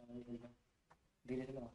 धीरे से लगाओ।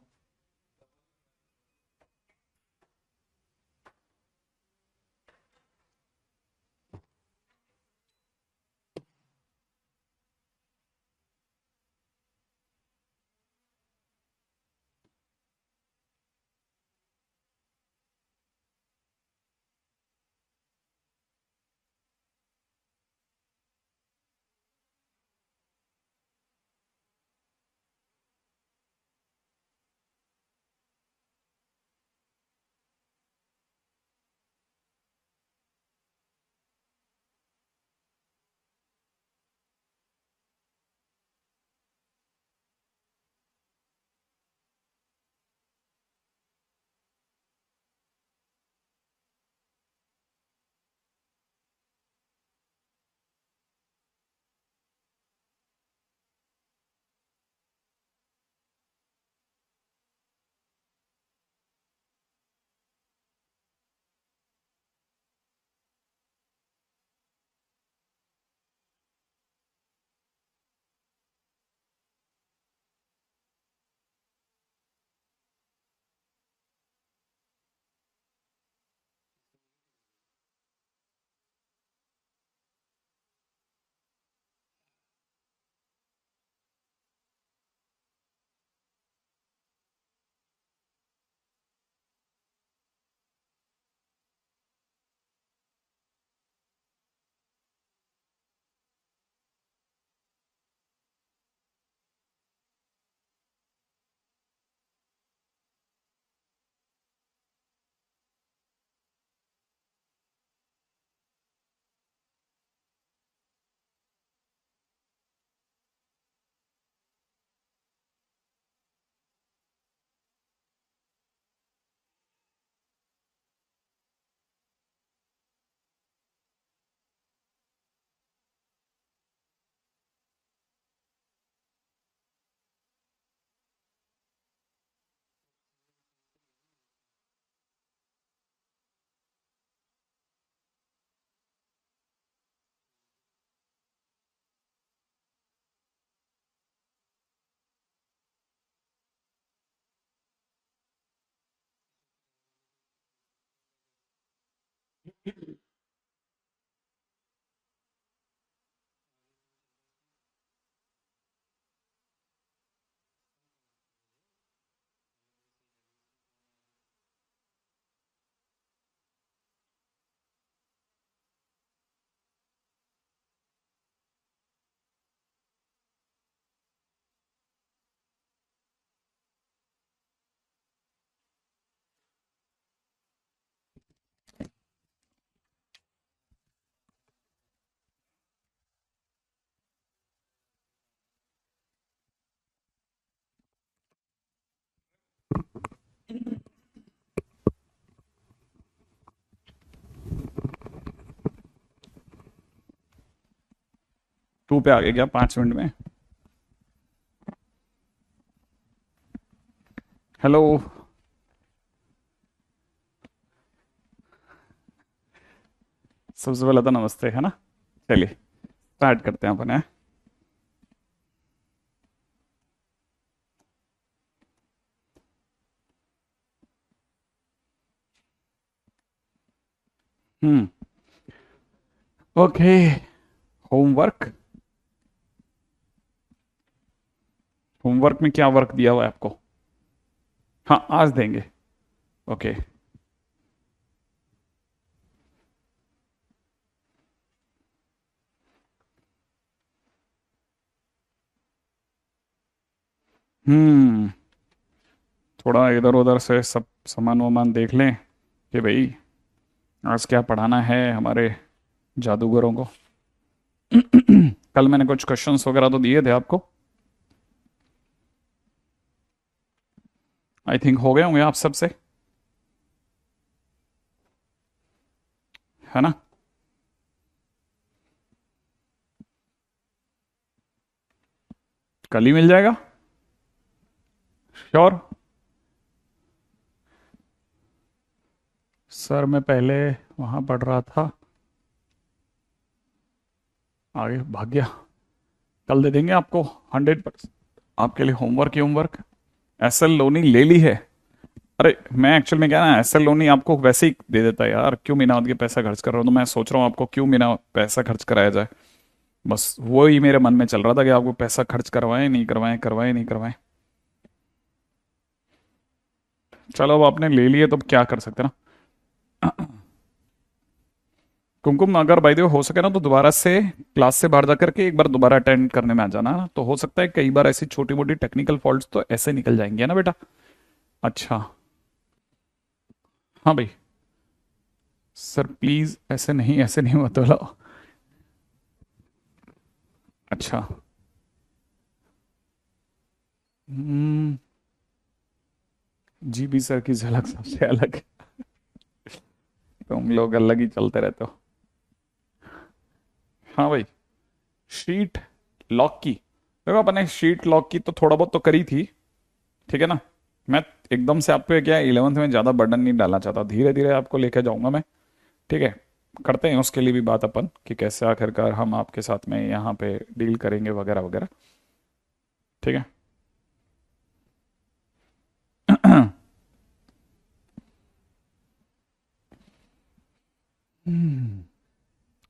टू पे आ गए क्या 5 मिनट में? हेलो। सबसे पहले तो नमस्ते, है ना? चलिए स्टार्ट करते हैं अपन, है। हम्म। ओके। होमवर्क। होमवर्क में क्या वर्क दिया हुआ है आपको? हाँ, आज देंगे। ओके। हम्म। थोड़ा इधर उधर से सब सामान वामान देख लें कि भाई आज क्या पढ़ाना है हमारे जादूगरों को। कल मैंने कुछ क्वेश्चंस वगैरह तो दिए थे आपको। आई थिंक हो गए होंगे आप सबसे, है ना? कल ही मिल जाएगा? श्योर? सर मैं पहले वहाँ पढ़ रहा था, आगे भाग गया। कल दे देंगे आपको 100%। आपके लिए होमवर्क ही होमवर्क। एसएल लोनी ले ली है? अरे मैं एक्चुअल में क्या ना, एसएल लोनी आपको वैसे ही दे देता है यार, क्यों मीनावत के पैसा खर्च कर रहा हूँ, तो मैं सोच रहा हूँ आपको क्यों मीना पैसा खर्च कराया जाए। बस वो ही मेरे मन में चल रहा था कि आपको पैसा खर्च करवाएं नहीं करवाएं, करवाएं नहीं करवाएं। चलो अब आपने ले लिए तो अब क्या कर सकते हैं ना। कुमकुम अगर बाय द वे हो सके ना तो दोबारा से क्लास से बाहर जाकर के एक बार दोबारा अटेंड करने में आ जाना ना, तो हो सकता है कई बार ऐसी छोटी मोटी टेक्निकल फॉल्ट्स तो ऐसे निकल जाएंगे, है ना बेटा। अच्छा। हाँ भाई। सर प्लीज ऐसे नहीं, ऐसे नहीं मत बोलो। अच्छा। हम्म। जी भी सर की झलक सबसे अलग है। तुम लोग अलग ही चलते रहते हो। हाँ भाई। शीट लॉक की, देखो अपने शीट लॉक की तो थोड़ा बहुत तो करी थी, ठीक है ना। मैं एकदम से आप पे क्या 11th में ज़्यादा बर्डन नहीं डालना चाहता, धीरे धीरे आपको लेके जाऊंगा मैं। ठीक है। करते हैं उसके लिए भी बात अपन कि कैसे आखिरकार हम आपके साथ में यहाँ पे डील करेंगे वगैरह वगैरह। ठीक है।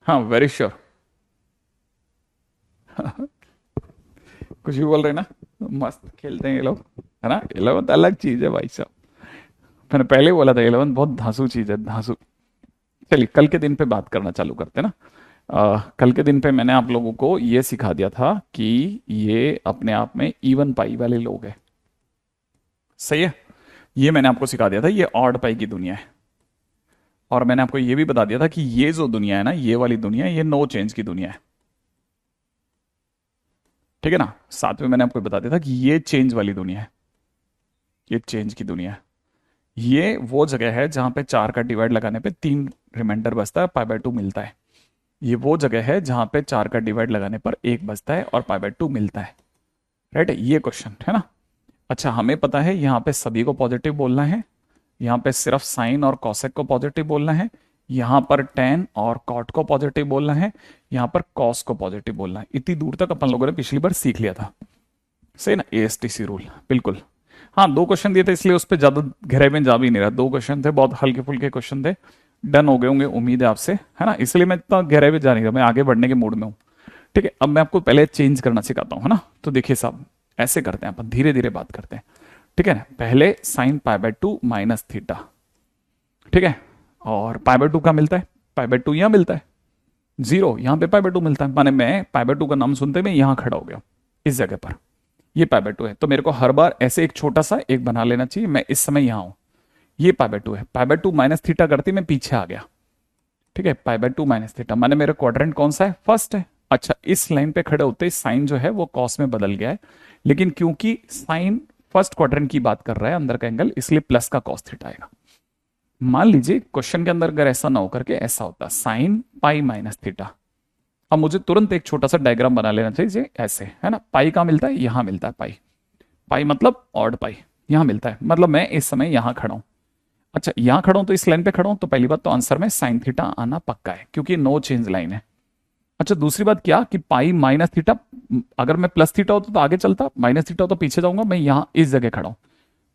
हाँ वेरी श्योर। कुछ भी बोल रहे हैं ना, मस्त खेलते हैं ये लोग, है ना। 11th अलग चीज है भाई साहब। मैंने पहले ही बोला था 11th बहुत धांसू चीज है, धांसू। चलिए कल के दिन पे बात करना चालू करते हैं ना। कल के दिन पे मैंने आप लोगों को ये सिखा दिया था कि ये अपने आप में इवन पाई वाले लोग हैं, सही है। ये मैंने आपको सिखा दिया था, ये ऑड पाई की दुनिया है। और मैंने आपको ये भी बता दिया था कि ये जो दुनिया है ना, ये वाली दुनिया, ये नो चेंज की दुनिया है, ठीक है ना। साथ में मैंने आपको बता दिया था कि ये चेंज वाली दुनिया है, ये चेंज की दुनिया है। ये वो जगह है जहां पे 4 का डिवाइड लगाने पे 3 रिमाइंडर बचता है, पाई बाय 2 मिलता है। ये वो जगह है जहां पे 4 का डिवाइड लगाने पर 1 बचता है और पाई बाय 2 मिलता है। राइट है ये क्वेश्चन, है ना। अच्छा हमें पता है यहाँ पे सभी को पॉजिटिव बोलना है, यहाँ पे सिर्फ साइन और कॉसेक को पॉजिटिव बोलना है, यहाँ पर टेन और कॉट को पॉजिटिव बोलना है, यहाँ पर कॉस को पॉजिटिव बोलना है। इतनी दूर तक अपन लोगों ने पिछली बार सीख लिया था, सही ना, एएसटीसी रूल बिल्कुल। हाँ 2 क्वेश्चन दिए थे इसलिए उस पर ज्यादा गहराई में जा भी नहीं रहा, 2 क्वेश्चन थे, बहुत हल्के फुल्के क्वेश्चन थे, डन हो गए होंगे उम्मीद है आपसे, है ना। इसलिए मैं इतना गहराई में जा नहीं रहा, मैं आगे बढ़ने के मूड में हूँ। ठीक है अब मैं आपको पहले चेंज करना सिखाता हूँ, है ना। तो देखिए साहब ऐसे करते हैं अपन, धीरे धीरे बात करते हैं, ठीक है ना। पहले sine pi by 2 minus theta, ठीक है। और पाई बाय 2 का मिलता है, पाई बाय 2 यहां मिलता है, जीरो यहाँ पे पाई बाय 2 मिलता है, माने मैं पाई बाय 2 का नाम सुनते मैं यहां खड़ा हो गया इस जगह पर, ये पाई बाय 2 है, तो मेरे को हर बार ऐसे एक छोटा सा एक बना लेना चाहिए, मैं इस समय यहां हूं, ये पाई बाय 2 है, पाई बाय 2 माइनस थीटा करती मैं पीछे आ गया, ठीक है। पाई बाय 2 माइनस थीटा माने मेरा क्वाड्रेंट कौन सा है, फर्स्ट है। अच्छा इस लाइन पे खड़े होते साइन जो है वो कॉस में बदल गया है, लेकिन क्योंकि साइन फर्स्ट क्वाड्रेंट की बात कर रहा है अंदर का एंगल, इसलिए प्लस का कॉस थीटा आएगा। मान लीजिए क्वेश्चन के अंदर अगर ऐसा ना हो करके ऐसा होता साइन पाई माइनस थीटा, अब मुझे तुरंत एक छोटा सा डायग्राम बना लेना चाहिए ऐसे, है ना। पाई कहाँ मिलता है, यहां मिलता है पाई, पाई मतलब ऑड पाई, यहां मिलता है, मतलब मैं इस समय यहां खड़ा हूं। अच्छा यहां खड़ा हूं तो इस लाइन पे खड़ा हूं, तो पहली बात तो आंसर में साइन थीटा आना पक्का है क्योंकि नो चेंज लाइन है। अच्छा दूसरी बात क्या कि पाई माइनस थीटा, अगर मैं प्लस थीटा होता तो आगे चलता, माइनस थीटा हो तो पीछे जाऊंगा, मैं यहां इस जगह खड़ा हूं,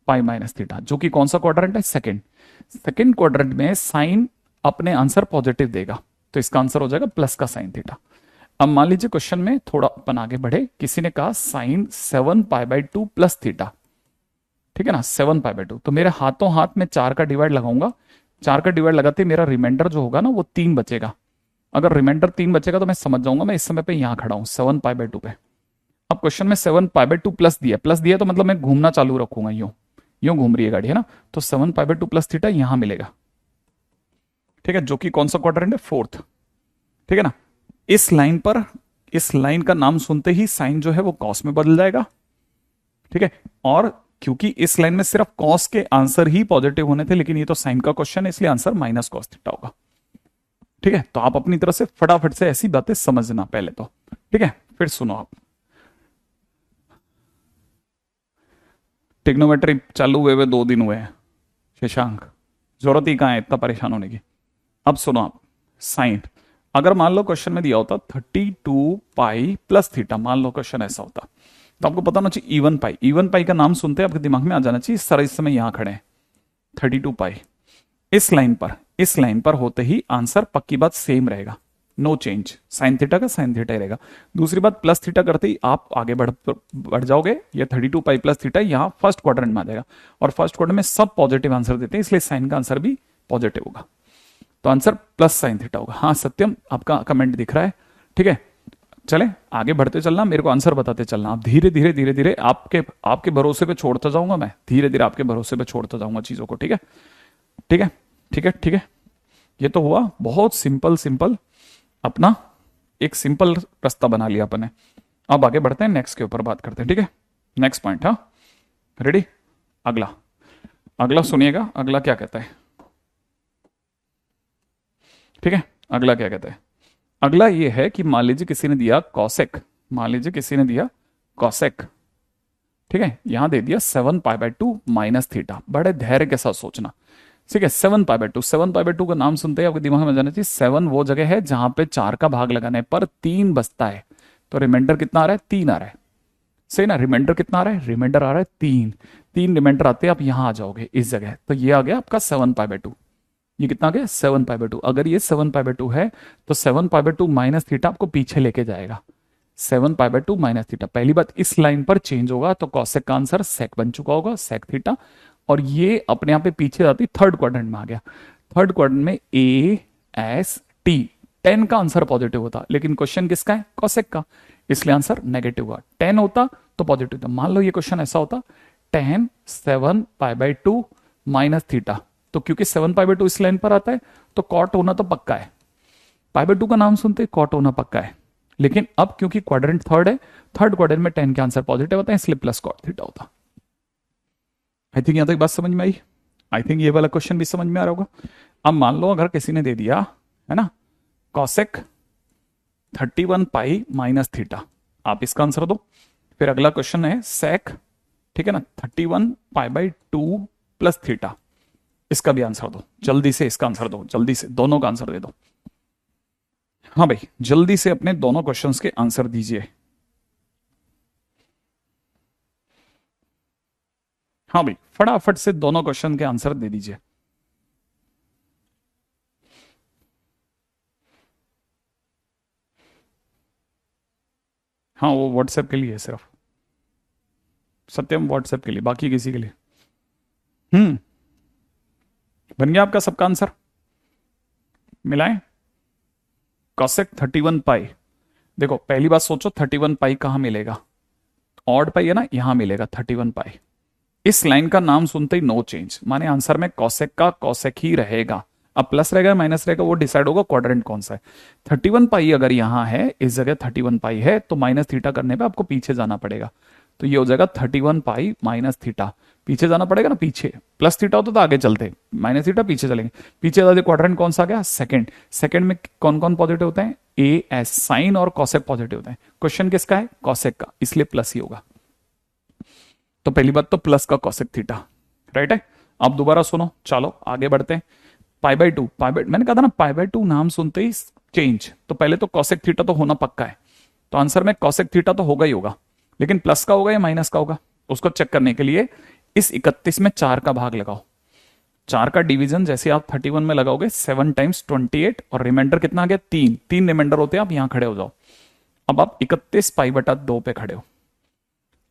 पाई माइनस थीटा, जो कि कौन सा क्वाड्रेंट है, सेकंड। सेकंड क्वाड्रेंट में साइन अपने आंसर पॉजिटिव देगा, तो इसका आंसर हो जाएगा प्लस का साइन थीटा। अब मान लीजिए क्वेश्चन में थोड़ा अपन आगे बढ़े, किसी ने कहा sine 7 pi by 2 plus theta, ठीक है ना, 7 पाई बाय 2, तो मेरे हाथों हाथ में 4 का डिवाइड लगाऊंगा, 4 का डिवाइड लगाते मेरा रिमाइंडर जो होगा ना वो 3 बचेगा। अगर रिमाइंडर 3 बचेगा तो मैं समझ जाऊंगा मैं इस समय पे यहां खड़ा हूं 7 पाई बाय 2 पे। अब क्वेश्चन में 7 पाई बाय 2 प्लस दिया, प्लस दिया तो मतलब मैं घूमना चालू रखूंगा, यूं यूं घूम रही है गाड़ी, है ना। तो 7 पाई बाय 2 प्लस थीटा यहां मिलेगा, ठीक है, जो कि कौन सा क्वाड्रेंट है, फोर्थ, ठीक है ना। इस लाइन पर, इस लाइन का नाम सुनते ही साइन जो है वो कॉस में बदल जाएगा, ठीक है। और क्योंकि इस लाइन में सिर्फ कॉस के आंसर ही पॉजिटिव होने थे, लेकिन ये तो साइन का क्वेश्चन है इसलिए आंसर माइनस कॉस थीटा होगा, ठीक है। तो आप अपनी तरफ से फटाफट से ऐसी बातें समझना पहले तो, ठीक है। फिर सुनो आप, टिग्नोमेट्री चालू हुए हुए 2 दिन हुए हैं शशांक, जरूरत ही कहाँ है इतना परेशान होने की। अब सुनो आप, साइन, अगर मान लो क्वेश्चन में दिया होता 32 पाई प्लस थीटा, मान लो क्वेश्चन ऐसा होता, तो आपको पता होना चाहिए इवन पाई। इवन पाई का नाम सुनते हैं आपके दिमाग में आ जाना चाहिए सर इस समय यहां खड़े हैं 32 पाई। इस लाइन पर होते ही आंसर पक्की बात सेम रहेगा, नो चेंज। साइन थीटा का साइन थीटा ही रहेगा। दूसरी बात प्लस थीटा करते ही आप आगे बढ़ जाओगे, ये 32 पाई प्लस थीटा यहाँ फर्स्ट क्वाड्रेंट में आ जाएगा, और फर्स्ट क्वाड्रेंट में सब पॉजिटिव आंसर देते हैं, इसलिए साइन का आंसर भी पॉजिटिव होगा। तो आंसर प्लस साइन थीटा होगा। हाँ सत्यम, आपका कमेंट दिख रहा है, ठीक है। चले आगे बढ़ते चलना, मेरे को आंसर बताते चलना। आप धीरे धीरे धीरे धीरे आपके आपके भरोसे पे छोड़ता जाऊंगा मैं, धीरे धीरे आपके भरोसे पे छोड़ता जाऊंगा चीजों को, ठीक है ठीक है ठीक है ठीक है। ये तो हुआ बहुत सिंपल सिंपल, अपना एक सिंपल रास्ता बना लिया अपन ने। अब आगे बढ़ते हैं, नेक्स्ट के ऊपर बात करते हैं, ठीक है। नेक्स्ट पॉइंट, हाँ रेडी। अगला अगला सुनिएगा, अगला क्या कहता है, ठीक है। अगला क्या कहता है, अगला ये है कि मान लीजिए किसी ने दिया कॉसेक, मान लीजिए किसी ने दिया कॉसेक, ठीक है। यहां दे दिया 7 पाई/2 माइनस थीटा। बड़े धैर्य के साथ सोचना, ठीक है। 7 पाई/2, 7 पाई/2 का नाम सुनते ही आपके दिमाग में जाना चाहिए 7 वो जगह है जहां पे 4 का भाग लगाने पर 3 बचता है, तो रिमाइंडर कितना आ रहा है, 3 आ रहा है, सही ना। रिमाइंडर कितना आ रहा है, रिमाइंडर आ रहा है 3। 3 रिमाइंडर आते हैं, आप यहां आ जाओगे इस जगह, तो ये आ गया आपका 7 पाई/2। ये कितना आ गया, 7 पाई/2। अगर ये 7 पाई/2 है तो 7 पाई/2 माइनस थीटा आपको पीछे लेके जाएगा। 7 पाई/2 माइनस थीटा, पहली बात इस लाइन पर चेंज होगा तो कॉसेक का आंसर सेक बन चुका होगा, सेक थीटा। और ये अपने आप पे पीछे जाती थर्ड क्वाड्रेंट में आ गया। थर्ड क्वाड्रेंट में ए एस टी, 10 का आंसर पॉजिटिव होता, लेकिन क्वेश्चन किसका है, कॉसेक का, इसलिए आंसर नेगेटिव हुआ। 10 होता तो पॉजिटिव था। मान लो ये क्वेश्चन ऐसा होता 10 7 पाई/2 माइनस थीटा, तो क्योंकि 7 पाई/2 इस लाइन पर आता है तो कॉट होना तो पक्का है, पाई/2 का नाम सुनते कॉट होना पक्का है। लेकिन अब क्योंकि क्वाड्रेंट थर्ड है, थर्ड क्वाड्रेंट में 10 के आंसर पॉजिटिव होता है, इसलिए प्लस कॉट थीटा होता। आई थिंक यहां तक बात समझ में आई। आई थिंक ये वाला क्वेश्चन भी समझ में आ रहा होगा। अब मान लो अगर किसी ने दे दिया है ना कॉसेक 31 पाई माइनस थीटा, आप इसका आंसर दो। फिर अगला क्वेश्चन है सेक, ठीक है ना, 31 पाई/2 प्लस थीटा, इसका भी आंसर दो जल्दी से, इसका आंसर दो जल्दी से, दोनों का आंसर दे दो। हाँ भाई जल्दी से अपने दोनों क्वेश्चंस के आंसर दीजिए। हाँ भाई फटाफट से दोनों क्वेश्चन के आंसर दे दीजिए। हाँ वो व्हाट्सएप के लिए है सिर्फ, सत्यम व्हाट्सएप के लिए, बाकी किसी के लिए। बन गया आपका सबका आंसर, मिलाएं। कॉसेक 31 पाई, देखो पहली बात सोचो 31 पाई कहां मिलेगा, ऑड पाई है ना, यहां मिलेगा 31 पाई। इस लाइन का नाम सुनते ही नो चेंज, माने आंसर में कॉसेक का कॉसेक ही रहेगा। अब प्लस रहेगा माइनस रहेगा वो डिसाइड होगा क्वाड्रेंट कौन सा है। 31 पाई अगर यहां है, इस जगह 31 पाई है, तो माइनस थीटा करने पे आपको पीछे जाना पड़ेगा, तो ये हो जाएगा 31 पाई माइनस थीटा। पीछे जाना पड़ेगा ना, पीछे प्लस थीटा होता तो आगे चलते, माइनस थीटा पीछे चलेंगे। पीछे जाते क्वाड्रेंट कौन सा आ गया, सेकंड। सेकंड में कौन कौन पॉजिटिव होते हैं, ए एस, साइन और कॉसेक पॉजिटिव होते हैं। क्वेश्चन किसका है, कॉसेक का, इसलिए प्लस ही होगा। तो पहली बात तो प्लस का कॉसेक थीटा, राइट है। अब दोबारा सुनो, चलो आगे बढ़ते हैं। पाई/2, मैंने कहा था ना पाई/2 नाम सुनते ही चेंज, तो पहले तो कॉसेक थीटा तो होना पक्का है, तो आंसर में कॉसेक थीटा तो होगा ही होगा, लेकिन प्लस का होगा या माइनस का होगा उसको चेक करने के लिए इस 31 में 4 का भाग लगाओ। 4 का डिवीजन जैसे आप 31 में लगाओगे 7 टाइम्स 28, और रिमाइंडर कितना आ गया, 3। 3 रिमाइंडर होते हैं, आप यहां खड़े हो जाओ। अब आप 31 पाई/2 पे खड़े हो।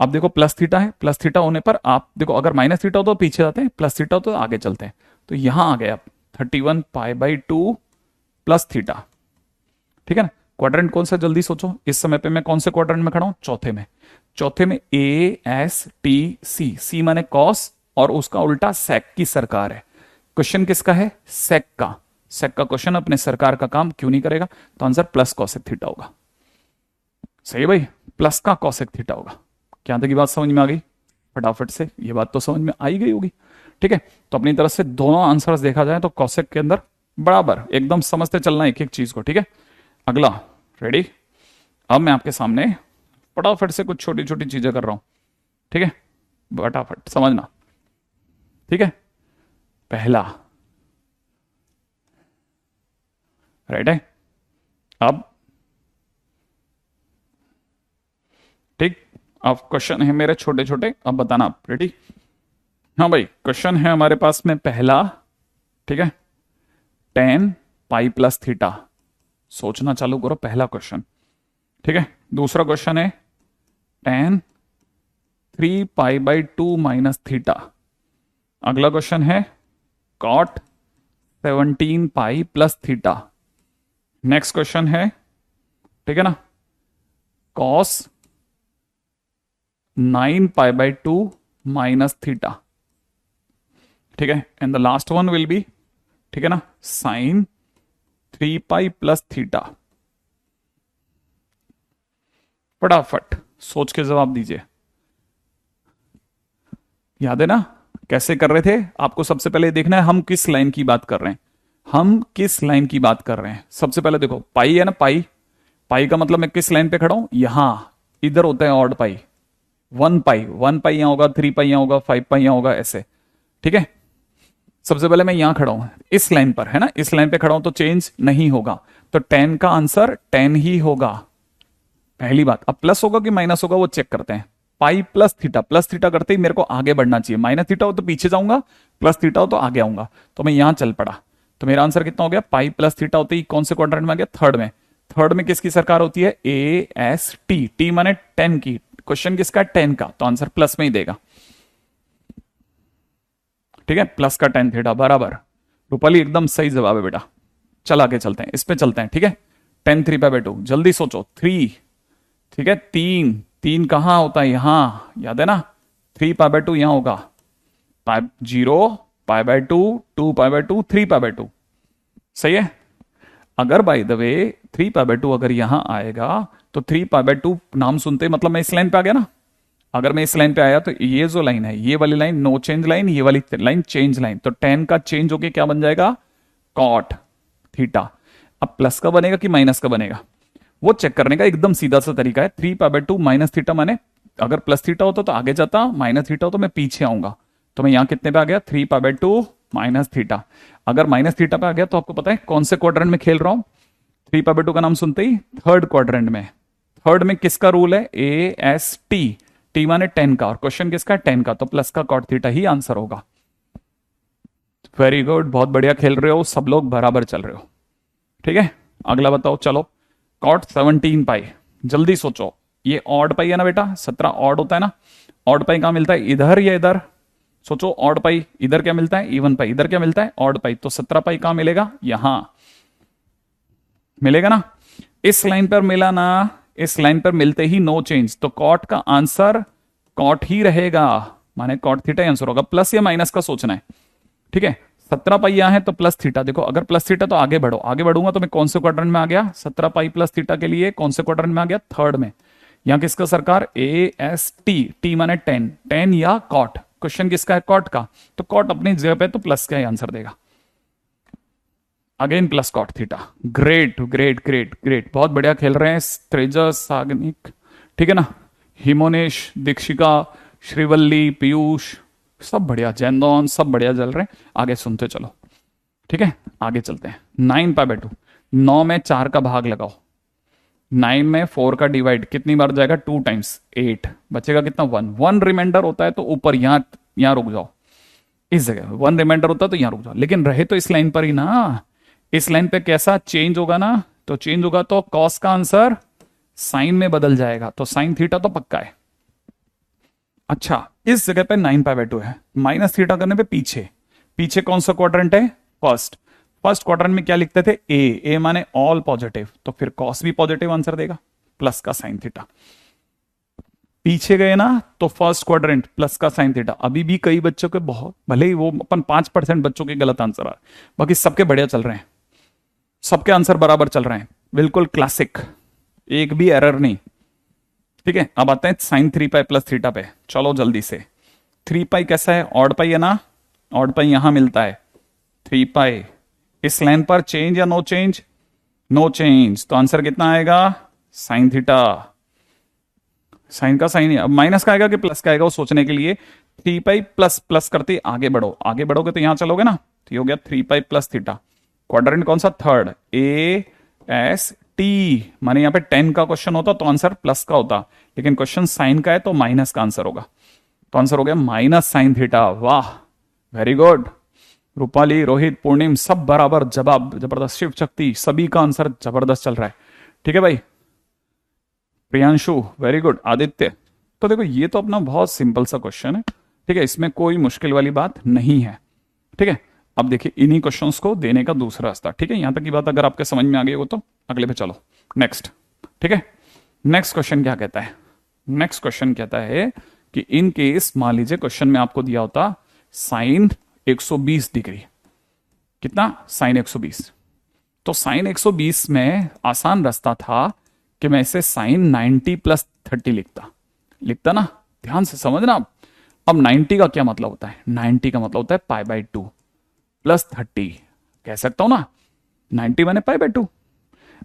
अब देखो प्लस थीटा है, प्लस थीटा होने पर आप देखो, अगर माइनस थीटा हो तो पीछे जाते हैं, प्लस थीटा हो तो आगे चलते हैं। तो यहां आ गए आप 31 पाई/2 प्लस थीटा, ठीक है ना। क्वाड्रेंट कौन सा जल्दी सोचो, इस समय पे मैं कौन से क्वाड्रेंट में खड़ा हूं, चौथे में। चौथे में ए एस टी सी, सी माने कॉस और उसका उल्टा सेक की सरकार है। क्वेश्चन किसका है, सेक का। सेक का क्वेश्चन अपने सरकार का काम क्यों नहीं करेगा, तो आंसर प्लस कॉसेक थीटा होगा। सही है भाई, प्लस का कॉसेक थीटा होगा। क्या तक की बात समझ में आ गई, फटाफट से ये बात तो समझ में आई गई होगी, ठीक है। तो अपनी तरफ से दोनों आंसर्स देखा जाए तो कॉसेक के अंदर बराबर एकदम समझते चलना एक एक चीज को, ठीक है। अगला, रेडी। अब मैं आपके सामने फटाफट से कुछ छोटी छोटी चीजें कर रहा हूं, ठीक है, फटाफट समझना, ठीक है। पहला, राइट है। अब ठीक, अब क्वेश्चन है मेरे छोटे छोटे, अब बताना आप। रेडी? हाँ भाई, क्वेश्चन है हमारे पास में पहला, ठीक है, टेन पाई प्लस थीटा। सोचना चालू करो, पहला क्वेश्चन, ठीक है। दूसरा क्वेश्चन है tan three pi by two minus theta. अगला क्वेश्चन है cot 17 pi plus theta. Next question है, ठीक है ना, cos 9 pi by two minus theta, ठीक है। And the last one will be, ठीक है ना, साइन 3 पाई प्लस थीटा। फटाफट सोच के जवाब दीजिए। याद है ना कैसे कर रहे थे? आपको सबसे पहले देखना है हम किस लाइन की बात कर रहे हैं, हम किस लाइन की बात कर रहे हैं। सबसे पहले देखो पाई है ना, पाई, पाई का मतलब मैं किस लाइन पे खड़ा हूं, यहां इधर होता है ऑड पाई, 1 पाई, 1 पाई यहां होगा, 3 पाई यहां होगा, 5 पाई यहां होगा, ऐसे, ठीक है। सबसे पहले मैं यहां खड़ा हूं, इस लाइन पर है ना, इस लाइन पे खड़ा हूं तो चेंज नहीं होगा, तो 10 का आंसर 10 ही होगा, पहली बात। अब प्लस होगा कि माइनस होगा वो चेक करते हैं। पाई प्लस थीटा करते ही मेरे को आगे बढ़ना चाहिए, माइनस थीटा हो तो पीछे जाऊंगा, प्लस थीटा हो तो आगे आऊंगा, तो मैं यहां चल पड़ा। तो मेरा आंसर कितना हो गया? पाई प्लस थीटा होते ही कौन से क्वाड्रेंट में आ गया? थर्ड में। थर्ड में किसकी सरकार होती है? ए एस टी, टी माने 10 की। क्वेश्चन किसका? 10 का, तो आंसर प्लस में ही देगा, ठीक है। प्लस का 10 थीटा बराबर। रूपाली एकदम सही जवाब है बेटा। चल आगे चलते हैं, इस पे चलते हैं, ठीक है। 10 3 पाई बाई 2, जल्दी सोचो। 3, ठीक है, 3, 3 कहां होता है? यहां, याद है ना, 3 पाई बाई 2 यहां होगा, पाई 0 पाई by 2, 2 pi by 2, 3 pi by 2, सही है। अगर by the way 3 pi by 2 अगर यहां आएगा तो 3 पाई बाई 2 नाम सुनते ही मतलब मैं इस लाइन पे आ गया ना। अगर मैं इस लाइन पे आया तो ये जो लाइन है, ये वाली लाइन नो चेंज लाइन, ये वाली लाइन चेंज लाइन, तो 10 का चेंज होके क्या बन जाएगा? Cot theta. अब प्लस का बनेगा कि माइनस का बनेगा वो चेक करने का एकदम सीधा सा तरीका है। 3 पाई बाई 2 माइनस थीटा माने अगर प्लस थीटा होता तो आगे जाता, माइनस थीटा हो तो मैं पीछे आऊंगा। तो मैं यहां कितने पे आ गया? 3 पाई बाई 2 माइनस थीटा। अगर माइनस थीटा पे आ गया तो आपको पता है कौन से क्वाड्रेंट में खेल रहा हूं? 3 पाई बाई 2 का नाम सुनते ही थर्ड क्वाड्रेंट में। थर्ड में किसका रूल है? ए एस टी, टी माने 10 का, और क्वेश्चन किसका? 10 का, तो प्लस का कॉट थीटा ही आंसर होगा। वेरी गुड, बहुत बढ़िया खेल रहे हो, सब लोग बराबर चल रहे हो, ठीक है। अगला बताओ, चलो। कॉट 17 पाई, जल्दी सोचो। ये ऑड पाई है ना बेटा, 17 ऑड होता है ना। ऑड पाई कहां मिलता है? इधर या इधर? सोचो, ऑड पाई इधर क्या मिलता है? इवन पाई। इधर क्या मिलता है? Odd pi. तो 17 पाई कहां मिलेगा? यहां मिलेगा ना। इस लाइन पर मिला ना, इस लाइन पर मिलते ही नो चेंज, तो कॉट का आंसर कॉट ही रहेगा, माने कॉट थीटा आंसर होगा। प्लस या माइनस का सोचना है, ठीक है। 17 पाई यहां है तो प्लस थीटा, देखो अगर प्लस थीटा तो आगे बढ़ो, आगे बढ़ूंगा तो मैं कौन से क्वाड्रेंट में आ गया? 17 पाई प्लस थीटा के लिए कौन से क्वाड्रेंट में आ गया? थर्ड में। यहां किसका सरकार? ए एस टी, टी माने 10, 10 या कॉट। क्वेश्चन किसका है? कॉट का, तो कॉट अपनी जगह पे तो प्लस का ही आंसर देगा। Again plus cot theta. Great great great great, बहुत बढ़िया खेल रहे हैं तेजस, सागनिक, ठीक है ना, हिमोनेश, दीक्षिका, श्रीवल्ली, पीयूष, सब बढ़िया, जैनदौन, सब बढ़िया चल रहे हैं। आगे सुनते चलो, ठीक है। आगे चलते हैं। 9 पाई बाई 2, 9 में 4 का भाग लगाओ, 9 में 4 का डिवाइड कितनी बार जाएगा? 2 टाइम्स, 8 बचेगा कितना? 1, 1 रिमाइंडर होता है तो ऊपर यहां यहां रुक जाओ, इस जगह 1 रिमाइंडर होता है तो यहां रुक जाओ, लेकिन रहे तो इस लाइन पर ही ना। इस लाइन पे कैसा चेंज होगा ना, तो चेंज होगा तो कॉस का आंसर साइन में बदल जाएगा, तो साइन थीटा तो पक्का है। अच्छा, इस जगह पे 9 पाई बाई 2 है, माइनस थीटा करने पे पीछे, पीछे कौन सा क्वाड्रेंट है? फर्स्ट। फर्स्ट क्वाड्रेंट में क्या लिखते थे? ए माने ऑल पॉजिटिव, तो फिर कॉस भी पॉजिटिव आंसर देगा, प्लस का साइन थीटा। पीछे गए ना तो फर्स्ट क्वाड्रेंट प्लस का साइन थीटा। अभी भी कई बच्चों के, बहुत भले ही वो अपन 5% बच्चों के गलत आंसर आ रहे, बाकी सबके बढ़िया चल रहे हैं, सबके आंसर बराबर चल रहे हैं, बिल्कुल क्लासिक, एक भी एरर नहीं, ठीक है। अब आते हैं साइन 3 पाई प्लस थीटा पे, चलो जल्दी से। 3 पाई कैसा है? ऑड पाई है ना, ऑड पाई यहां मिलता है। 3 पाई इस लाइन पर चेंज या नो चेंज? नो चेंज, तो आंसर कितना आएगा? Sine theta. साइन का साइन, अब माइनस का आएगा कि प्लस का आएगा वो सोचने के लिए 3 पाई प्लस प्लस करते आगे बढ़ो, आगे बढ़ोगे तो यहां चलोगे ना, तो ये हो गया 3 पाई प्लस थीटा। क्वाड्रेंट कौन सा? थर्ड, ए एस माने यहाँ पे 10 का क्वेश्चन होता तो आंसर प्लस का होता, लेकिन क्वेश्चन साइन का है तो माइनस का आंसर होगा। तो आंसर हो गया माइनस साइन थीटा। वाह, वेरी गुड। रूपाली, रोहित, पूर्णिम सब बराबर जवाब, जबरदस्त। शिव शक्ति, सभी का आंसर जबरदस्त चल रहा है। ठीक है भाई। Priyanshu, very good. आदित्य, तो देखो ये तो अपना बहुत सिंपल सा क्वेश्चन है। ठीक है, इसमें कोई मुश्किल वाली बात नहीं है। ठीक है, अब देखिए इन्हीं क्वेश्चंस को देने का दूसरा रास्ता। ठीक है, यहां तक की बात अगर आपके समझ में आ गई हो तो अगले पे चलो, नेक्स्ट। ठीक है, नेक्स्ट क्वेश्चन क्या कहता है? नेक्स्ट क्वेश्चन कहता है कि इन केस मान लीजिए क्वेश्चन में आपको दिया होता साइन 120 डिग्री। कितना? साइन 120। तो साइन 120 में आसान रास्ता था कि मैं इसे साइन 90 प्लस 30 लिखता ना। ध्यान से समझना। अब 90 का क्या मतलब होता है? 90 का मतलब होता है पाई बाई 2 प्लस 30, कह सकता हूं ना। 90 माने पाई बाई 2।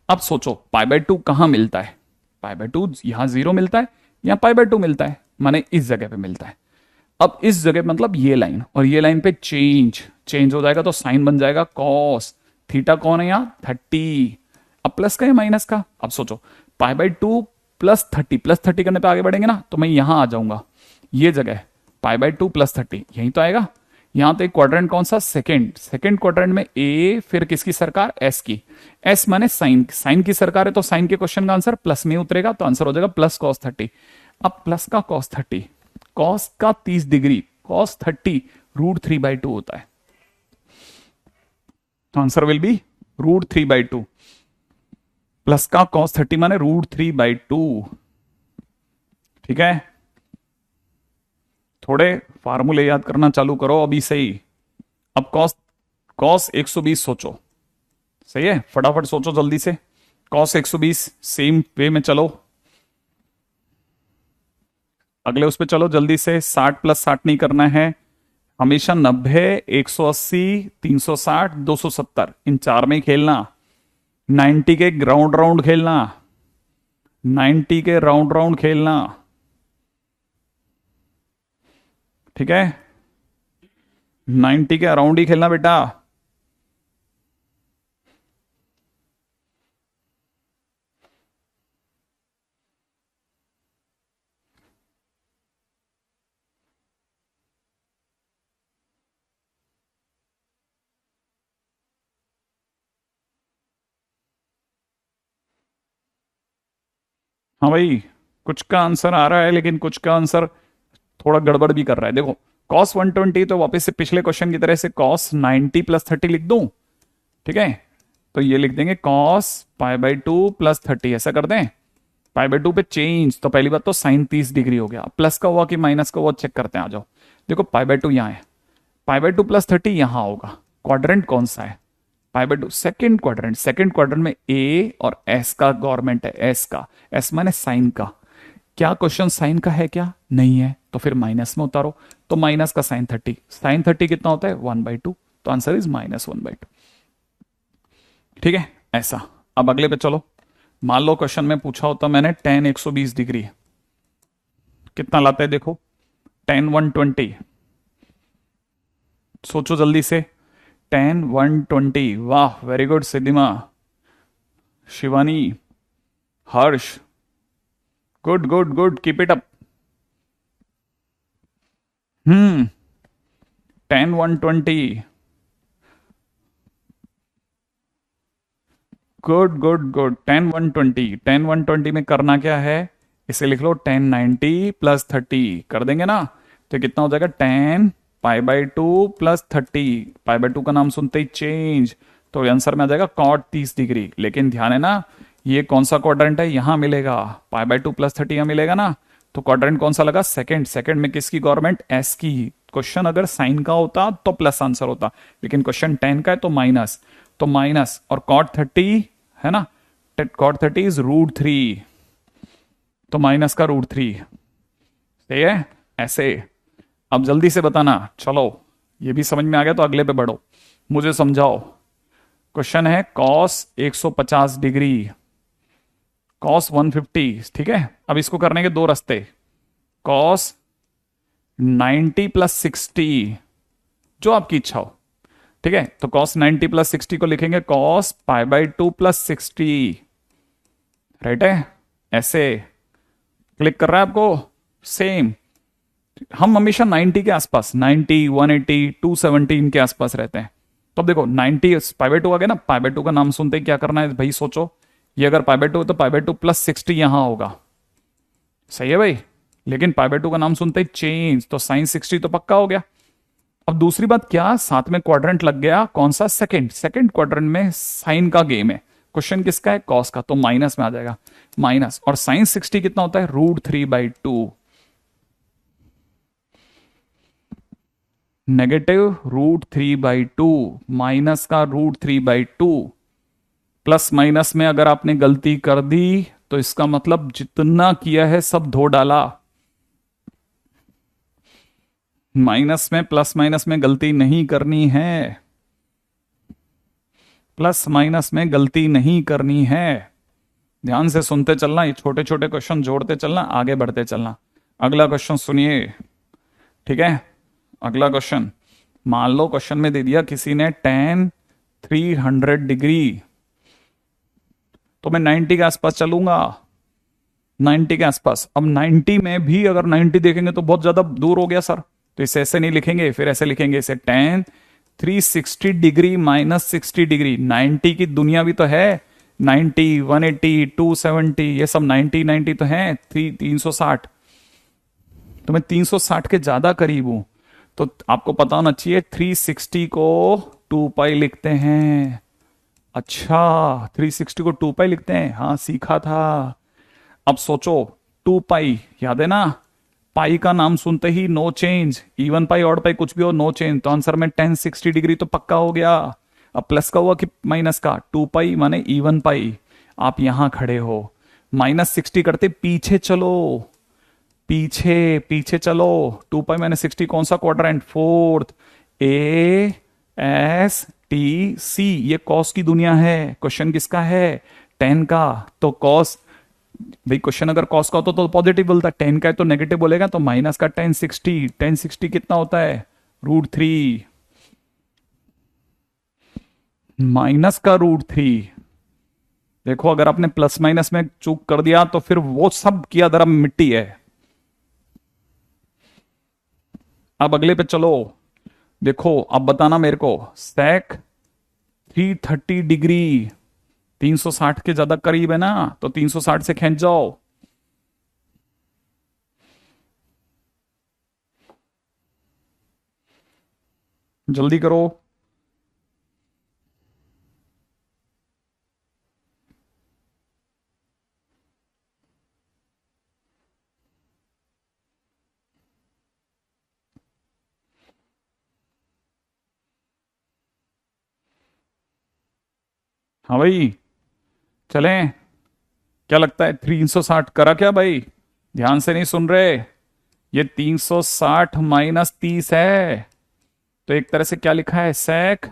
अब सोचो पाई बाई 2 कहां मिलता है? पाई बाई 2 यहां 0 मिलता है, यहां पाई बाई 2 मिलता है, माने इस जगह पे मिलता है। अब इस जगह मतलब ये लाइन और ये लाइन पे चेंज हो जाएगा, तो साइन बन जाएगा कॉस। थीटा कौन है यहाँ? 30। अब प्लस का या माइनस का? अब सोचो पाई बाई 2 प्लस 30 करने पे आगे बढ़ेंगे ना, तो मैं यहां आ जाऊंगा। ये जगह पाई बाई 2 प्लस 30 यहीं तो आएगा। यहां तो एक क्वाड्रेंट कौन सा? सेकंड क्वाड्रेंट में ए, फिर किसकी सरकार? एस की। एस माने साइन की सरकार है, तो साइन के क्वेश्चन का आंसर प्लस में उतरेगा, तो आंसर हो जाएगा प्लस कॉस 30। अब प्लस का कॉस 30, कॉस का 30 डिग्री, कॉस 30 √3/2 होता है, तो आंसर विल बी √3/2। प्लस का कॉस 30 माने √3/2। ठीक है, थोड़े फार्मूले याद करना चालू करो अभी से ही। अब कॉस कॉस 120 सोचो। सही है, फटाफट सोचो जल्दी से। कॉस 120 सेम वे में चलो, अगले उस पे चलो जल्दी से। 60 प्लस 60 नहीं करना है, हमेशा 90, 180, 360, 270 इन चार में ही खेलना। 90 के राउंड राउंड खेलना, 90 के राउंड राउंड खेलना। ठीक है, 90 के अराउंड ही खेलना बेटा। हाँ भाई, कुछ का आंसर आ रहा है लेकिन कुछ का आंसर थोड़ा गड़बड़ भी कर रहा है। देखो कॉस 120, तो वापस से पिछले क्वेश्चन की तरह से कॉस 90 प्लस 30 लिख दूं। ठीक है, तो ये लिख देंगे कॉस पाई बाई 2 प्लस 30, ऐसा कर दें। पाई बाई 2 पे चेंज, तो पहली बात तो साइन 30 डिग्री हो गया। प्लस का हुआ कि माइनस का हुआ चेक करते हैं, आ जाओ। देखो पाई बाई 2 यहाँ है, पाई बाई 2 प्लस 30 यहां होगा। क्वाड्रेंट कौन सा है? पाई बाई 2 सेकंड क्वाड्रेंट में ए और एस का गवर्नमेंट है, एस का। एस माने साइन का। क्या क्वेश्चन साइन का है क्या? नहीं है, तो फिर माइनस में उतारो। तो माइनस का साइन 30 कितना होता है? 1/2, तो आंसर इज -1/2। ठीक है, ऐसा। अब अगले पे चलो। मान लो क्वेश्चन में पूछा होता मैंने tan 120 डिग्री कितना लाता है? देखो tan 120, सोचो जल्दी से। tan 120, वाह very good Siddhima, Shivani, Harsh, good good good, keep it up. tan 120, good good good. tan 120 में करना क्या है? इसे लिख लो tan 90 प्लस 30 कर देंगे ना, तो कितना हो जाएगा? tan pi by 2 plus 30। Pi by 2 का नाम सुनते ही चेंज, तो आंसर में आ जाएगा cot 30 डिग्री। लेकिन ध्यान है ना, ये कौन सा क्वाड्रेंट है? यहां मिलेगा। पाई बाई 2 प्लस 30 यहां मिलेगा ना, तो क्वाड्रेंट कौन सा लगा? सेकंड में किसकी गवर्नमेंट? एस की। क्वेश्चन अगर साइन का होता तो प्लस आंसर होता, लेकिन क्वेश्चन tan का है तो माइनस। तो माइनस और cot 30 है ना, cot 30 इज √3, तो माइनस का √3। सही है, ऐसे। अब जल्दी से बताना। चलो ये भी समझ में आ गया तो अगले पे बढ़ो, मुझे समझाओ। क्वेश्चन है कॉस 150 डिग्री, कॉस 150। ठीक है, अब इसको करने के दो रास्ते। कॉस 90 प्लस 60, जो आपकी इच्छा हो। ठीक है, तो कॉस 90 प्लस 60 को लिखेंगे cos pi by 2 plus 60। Right है, ऐसे क्लिक कर रहा है आपको। सेम, हम हमेशा 90 के आसपास, 90, 180, 270 इनके आसपास रहते हैं। तो अब देखो 90 पाई बाय 2 आ गया ना, पाई बाय 2 का नाम सुनते ही क्या करना है भाई, सोचो ये अगर पाई बाय 2 है तो पाई बाय 2 प्लस 60 यहां होगा, सही है भाई। लेकिन पाई बाय 2 का नाम सुनते ही चेंज, तो साइन 60 तो पक्का हो गया। अब दूसरी बात क्या, साथ में क्वाड्रेंट लग गया, कौन सा, सेकंड, सेकंड क्वाड्रेंट में साइन का गेम है। क्वेश्चन किसका है, कॉस का, तो माइनस में आ जाएगा, माइनस। और साइन 60 कितना होता है, √3/2, नेगेटिव √3/2, माइनस का √3/2। प्लस माइनस में अगर आपने गलती कर दी तो इसका मतलब जितना किया है सब धो डाला। माइनस में, प्लस माइनस में गलती नहीं करनी है, प्लस माइनस में गलती नहीं करनी है। ध्यान से सुनते चलना, ये छोटे छोटे क्वेश्चन जोड़ते चलना, आगे बढ़ते चलना। अगला क्वेश्चन सुनिए, ठीक है। अगला क्वेश्चन, मान लो क्वेश्चन में दे दिया किसी ने tan 300 डिग्री, तो मैं 90 के आसपास चलूंगा, 90 के आसपास। अब 90 में भी अगर 90 देखेंगे तो बहुत ज्यादा दूर हो गया सर, तो इसे ऐसे नहीं लिखेंगे, फिर ऐसे लिखेंगे इसे tan 360 डिग्री माइनस 60 डिग्री। 90 की दुनिया भी तो है, 90, 180, 270, ये सब 90 90 तो है, 360, तो मैं 360 के ज्यादा करीब हूं। तो आपको पता होना चाहिए 360 को 2 पाई लिखते हैं। अच्छा, 360 को 2 पाई लिखते हैं, हाँ सीखा था। अब सोचो 2 पाई याद है ना, पाई का नाम सुनते ही no change, even pi odd pi कुछ भी हो नो चेंज, तो आंसर में tan 60 डिग्री तो पक्का हो गया। अब प्लस का हुआ कि माइनस का, 2 पाई माने इवन पाई, आप यहां खड़े हो, माइनस 60 करते पीछे चलो, पीछे पीछे चलो। 2 पाई माइनस 60 कौन सा क्वाड्रेंट, फोर्थ, ASTC, ये कॉस की दुनिया है। क्वेश्चन किसका है, tan का, तो कॉस, भाई क्वेश्चन अगर कॉस का होता तो पॉजिटिव बोलता, tan का है तो नेगेटिव बोलेगा, तो माइनस का tan 60, tan 60 कितना होता है, √3, माइनस का √3। देखो अगर आपने प्लस माइनस में चूक कर दिया तो फिर वो सब किया धर्म मिट्टी है। अब अगले पे चलो, देखो अब बताना मेरे को, sec 330 डिग्री 360 के ज्यादा करीब है ना, तो 360 से खींच जाओ। जल्दी करो। हाँ भाई, चलें, क्या लगता है 360 करा क्या भाई, ध्यान से नहीं सुन रहे, ये 360 माइनस 30 है, तो एक तरह से क्या लिखा है, sec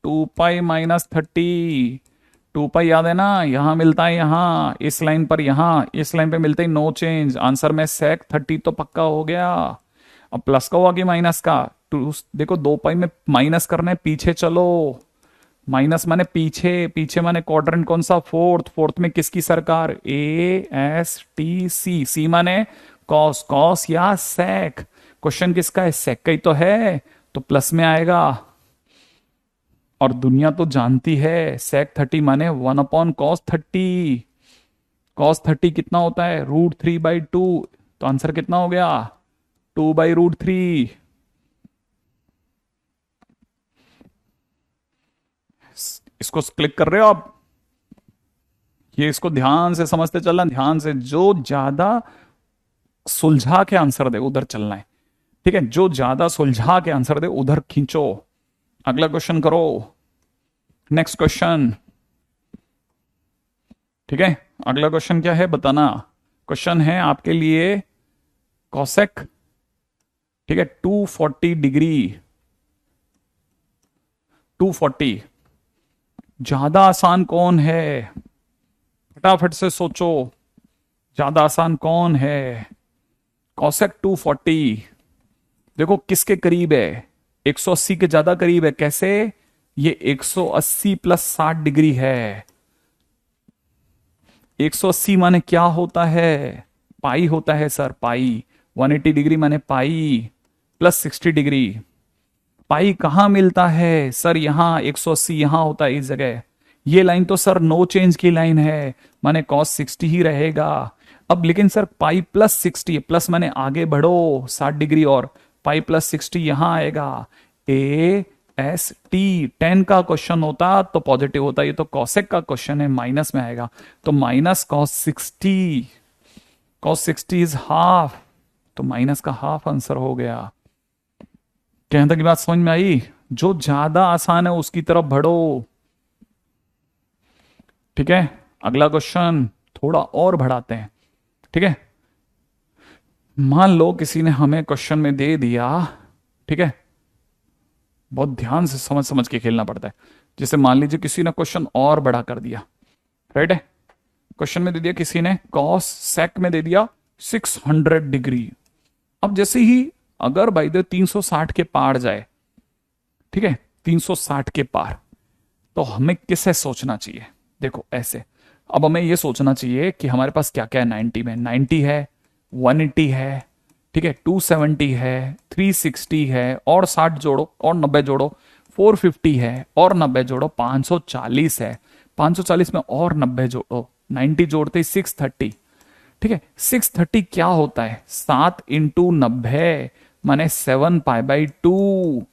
2 पाई माइनस 30। 2 पाई याद है ना, यहां मिलता है, यहां इस लाइन पर, यहां इस लाइन पे मिलते ही नो चेंज, आंसर में sec 30 तो पक्का हो गया। अब प्लस का हुआ कि माइनस का, टू, देखो 2 पाई में माइनस करना है, पीछे चलो, माइनस माने पीछे, पीछे माने क्वाड्रेंट कौन सा, फोर्थ, फोर्थ में किसकी सरकार, ASTC, सी माने कॉस, कॉस या सेक, क्वेश्चन किसका है, सेक का ही तो है, तो प्लस में आएगा। और दुनिया तो जानती है सेक 30 माने 1/cos 30, cos 30 कितना होता है, √3/2, तो आंसर कितना हो गया, 2/√3। इसको क्लिक कर रहे हो आप, ये इसको ध्यान से समझते चलना, ध्यान से, जो ज्यादा सुलझा के आंसर दे उधर चलना है, ठीक है, जो ज्यादा सुलझा के आंसर दे उधर खींचो। अगला क्वेश्चन करो, नेक्स्ट क्वेश्चन, ठीक है। अगला क्वेश्चन क्या है बताना, क्वेश्चन है आपके लिए कॉसेक, ठीक है, 240 डिग्री, 240, ज्यादा आसान कौन है, फटाफट से सोचो, ज्यादा आसान कौन है, कॉसेक 240, देखो किसके करीब है, 180 के ज्यादा करीब है, कैसे, ये 180 + 60 डिग्री है, 180 माने क्या होता है? पाई होता है सर, पाई। 180 डिग्री माने पाई प्लस 60 डिग्री। पाई कहां मिलता है सर? यहां 180 यहां होता है इस जगह। ये लाइन तो सर नो चेंज की लाइन है, माने कॉस 60 ही रहेगा। अब लेकिन सर पाई प्लस 60, प्लस माने आगे बढ़ो 60 डिग्री, और पाई प्लस 60 यहां आएगा। ए एस टी 10 का क्वेश्चन होता तो पॉजिटिव होता, ये तो कॉसेक का क्वेश्चन है, माइनस में आएगा। तो minus cos 60, cos 60 is half, तो माइनस का हाफ आंसर हो गया। कहने तक की बात समझ में आई? जो ज्यादा आसान है उसकी तरफ बढ़ो। ठीक है, अगला क्वेश्चन थोड़ा और बढ़ाते हैं। ठीक है, मान लो किसी ने हमें क्वेश्चन में दे दिया, ठीक है, बहुत ध्यान से समझ समझ के खेलना पड़ता है। जैसे मान लीजिए किसी ने क्वेश्चन और बड़ा कर दिया, राइट है। क्वेश्चन में दे दिया किसी ने, कॉस सेक में दे दिया 600 डिग्री। अब जैसे ही अगर बाई द 360 के पार जाए, ठीक है, 360 के पार, तो हमें किसे सोचना चाहिए? देखो ऐसे, अब हमें यह सोचना चाहिए कि हमारे पास क्या क्या है। 90 में 90 है, 180 है, ठीक है, 270 है, 360 है, और 60 जोड़ो और 90 जोड़ो, 450 है और 90 जोड़ो, 540 है, 540 में और 90 जोड़ो, 90 जोड़ते ही 630। ठीक है, 630 क्या होता है? 7 इंटू 90 माने 7 पाई/2।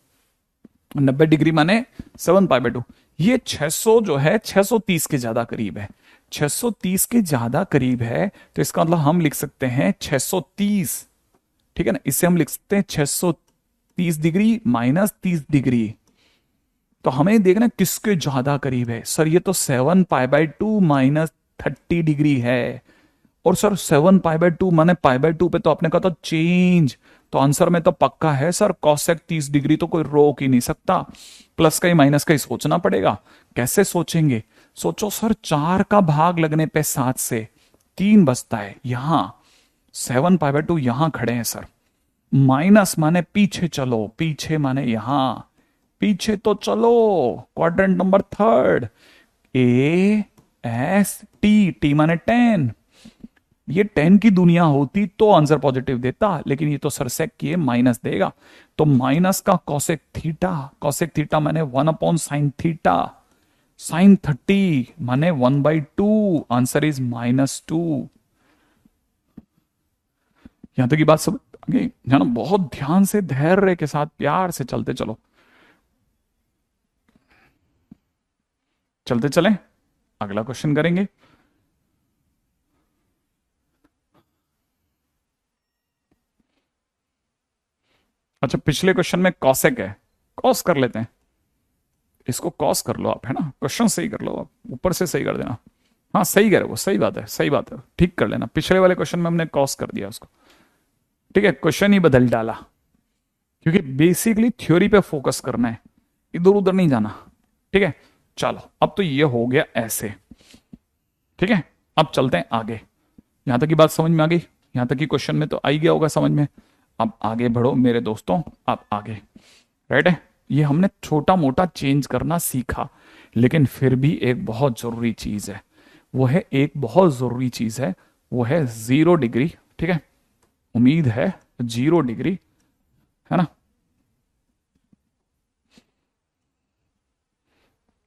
90 डिग्री माने 7 पाई/2। ये 600 जो है 630 के ज्यादा करीब है, 630 के ज्यादा करीब है। तो इसका मतलब हम लिख सकते हैं 630, ठीक है ना, इसे हम लिख सकते हैं 630 डिग्री माइनस 30 डिग्री। तो हमें देखना किसके ज्यादा करीब है। सर ये तो 7 पाई/2 माइनस 30 डिग्री है। और सर 7 पाई/2 माने पाई/2 पे तो आपने कहा था चेंज, तो आंसर में तो पक्का है सर कॉसेक 30 डिग्री, तो कोई रोक ही नहीं सकता। प्लस का ही माइनस का ही सोचना पड़ेगा। कैसे सोचेंगे? सोचो सर, 4 का भाग लगने पे 7 से 3 बचता है, यहां 7 पाई/2 यहां खड़े हैं सर। माइनस माने पीछे चलो, पीछे माने यहां, पीछे तो चलो, quadrant number third, A S T, T माने 10। ये 10 की दुनिया होती तो आंसर पॉजिटिव देता, लेकिन ये तो सर सेक किए माइनस देगा। तो माइनस का कॉसेक थीटा, कॉसेक थीटा माने 1/sin थीटा, sin 30 माने 1/2, आंसर इज -2। यहां तक की बात सब आगे जाना, बहुत ध्यान से धैर्य के साथ प्यार से चलते चलो, चलते चलें, अगला क्वेश्चन करेंगे। अच्छा, पिछले क्वेश्चन में कॉसेक है, कॉस कर लेते हैं, इसको कॉस कर लो आप, है ना, क्वेश्चन सही कर लो आप, ऊपर से सही कर देना। हाँ सही करे वो, सही बात है, सही बात है, ठीक कर लेना। पिछले वाले क्वेश्चन में हमने कॉस कर दिया उसको, ठीक है, क्वेश्चन ही बदल डाला, क्योंकि बेसिकली थ्योरी पे फोकस करना है, इधर उधर नहीं जाना। ठीक है, चलो अब तो ये हो गया ऐसे, ठीक है, अब चलते हैं आगे। यहां तक की बात समझ में आ गई? यहां तक की क्वेश्चन में तो आई गया होगा समझ में। अब आगे बढ़ो मेरे दोस्तों, अब आगे, राइट है। ये हमने छोटा मोटा चेंज करना सीखा, लेकिन फिर भी एक बहुत जरूरी चीज है, वो है एक बहुत जरूरी चीज है, वो है 0 डिग्री। ठीक है, उम्मीद है 0 डिग्री, है ना।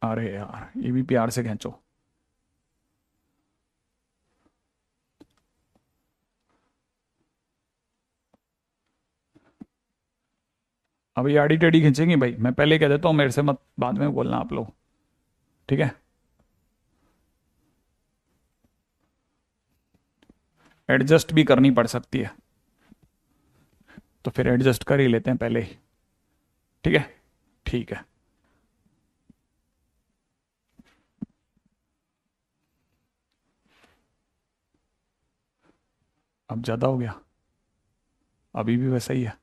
अरे यार ये भी प्यार से खींचो। अभी आड़ी टेढ़ी खींचेंगे भाई, मैं पहले कह देता हूँ, मेरे से मत बाद में बोलना आप लोग, ठीक है। एडजस्ट भी करनी पड़ सकती है, तो फिर एडजस्ट कर ही लेते हैं पहले ही, ठीक है। ठीक है, अब ज्यादा हो गया, अभी भी वैसा ही है।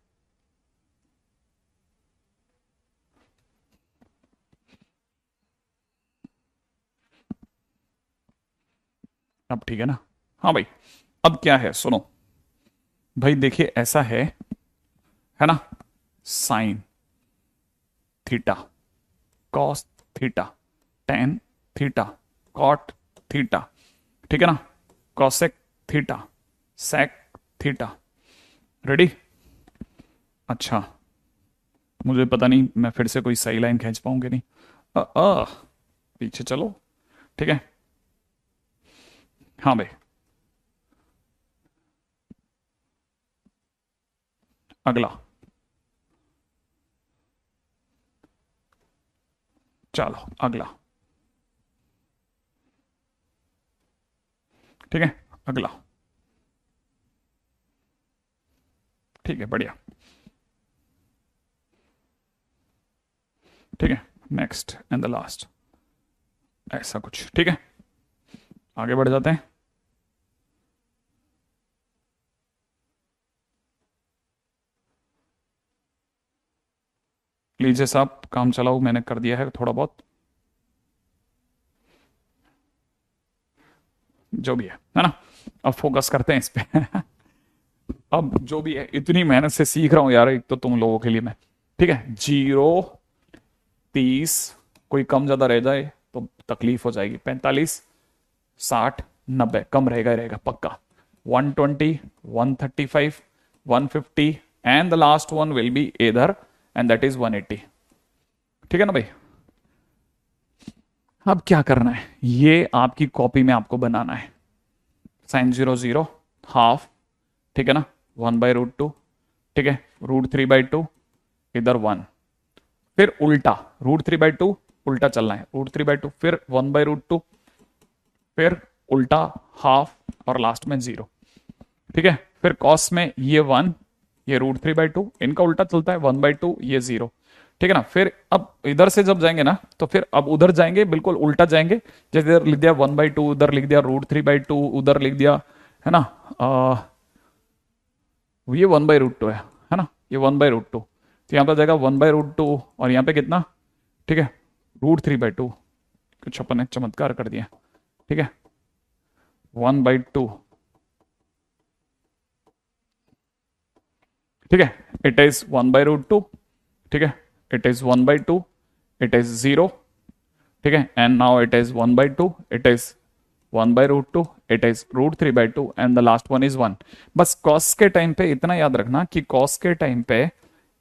अब ठीक है ना? हाँ भाई, अब क्या है सुनो भाई, देखिए ऐसा है ना, sine theta, cos theta, tan theta, cot theta, ठीक है ना। Cosec theta, sec theta. Ready? अच्छा, मुझे पता नहीं मैं फिर से कोई सही लाइन खींच पाऊंगी नहीं। पीछे चलो, ठीक है। हाँ भाई, अगला, चलो अगला, ठीक है, अगला, ठीक है, बढ़िया, ठीक है, नेक्स्ट एंड द लास्ट, ऐसा कुछ, ठीक है। आगे बढ़ जाते हैं। लीजिए साहब, काम चलाओ, मैंने कर दिया है थोड़ा बहुत, जो भी है ना। अब फोकस करते हैं इस पे। अब जो भी है, इतनी मेहनत से सीख रहा हूं यार, एक तो तुम लोगों के लिए मैं, ठीक है। 0, 30, कोई कम ज्यादा रह जाए तो तकलीफ हो जाएगी। 45, 60, 90, कम रहेगा ही रहेगा पक्का। 120, 135, 150 and the last one will B either and that is 180। ठीक है ना भाई? अब क्या करना है, ये आपकी कॉपी में आपको बनाना है। साइन 0 0, हाफ, ठीक है ना, 1/√2, ठीक है, √3/2, इधर 1, फिर उल्टा √3/2, उल्टा चलना है, √3/2, फिर 1/√2, फिर उल्टा हाफ, और लास्ट में 0। ठीक है, फिर कॉस में ये 1, ये √3/2, इनका उल्टा चलता है, 1/2, ये 0। ठीक है ना। फिर अब इधर से जब जाएंगे ना, तो फिर अब उधर जाएंगे, बिल्कुल उल्टा जाएंगे। जैसे इधर लिख दिया 1/2, उधर लिख दिया √3/2, उधर लिख दिया, है ना, ये 1/√2 है ना, ये 1/√2, तो यहाँ पर जाएगा 1/√2, और यहाँ पे कितना, ठीक है, √3/2, कुछ अपन ने चमत्कार कर दिया, ठीक है, 1/2, ठीक है, इट इज 1/√2, ठीक है, इट इज 1/2, इट इज 0, ठीक है, and now it is 1/2, it is 1/√2, it is √3/2 and the last one is 1। बस कॉस के टाइम पे इतना याद रखना कि कॉस के टाइम पे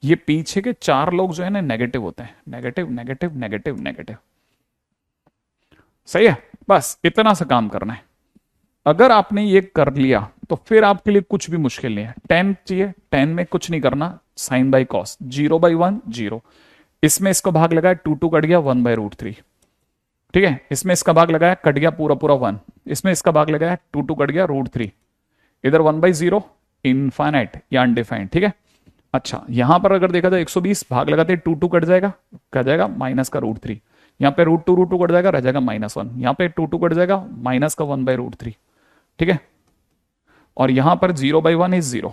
ये पीछे के 4 लोग जो है ना नेगेटिव होते हैं, नेगेटिव नेगेटिव नेगेटिव नेगेटिव। सही है, बस इतना सा काम करना है। अगर आपने ये कर लिया तो फिर आपके लिए कुछ भी मुश्किल नहीं है। 10 चाहिए, 10 में कुछ नहीं करना, साइन बाई कॉस, 0/1 0, इसमें इसका भाग लगाया, 2 2 कट गया, 1/√3, ठीक है, इसमें इसका भाग लगाया, कट गया पूरा पूरा 1, इसमें इसका भाग लगाया, 2 2 कट गया, √3, इधर 1/0, इनफाइनाइट या अनडिफाइंड, ठीक है। अच्छा, यहां पर अगर देखा जाए 120, भाग लगाते 2 2 कट जाएगा, कट जाएगा माइनस का √3, यहाँ पे √2 कट जाएगा, रह जाएगा -1, यहाँ पे 2 2 कट जाएगा, माइनस का 1/√3, ठीक है, और यहां पर 0/1 इज 0।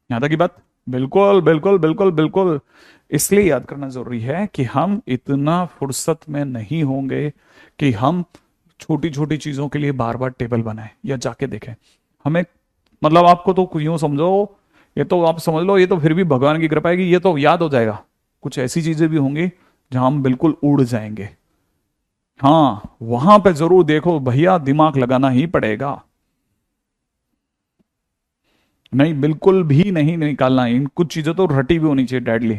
यहां तक की बात? बिल्कुल बिल्कुल बिल्कुल बिल्कुल। इसलिए याद करना जरूरी है कि हम इतना फुर्सत में नहीं होंगे कि हम छोटी छोटी चीजों के लिए बार बार टेबल बनाएं या जाके देखें। हमें, मतलब आपको तो यूं समझो, ये तो आप समझ लो, ये तो फिर भी भगवान की कृपा है कि ये तो याद हो जाएगा। कुछ ऐसी चीजें भी होंगी जहां हम बिल्कुल उड़ जाएंगे। हाँ, वहां पे जरूर देखो भैया, दिमाग लगाना ही पड़ेगा। नहीं, बिल्कुल भी नहीं निकालना, इन कुछ चीजें तो रटी भी होनी चाहिए डेडली।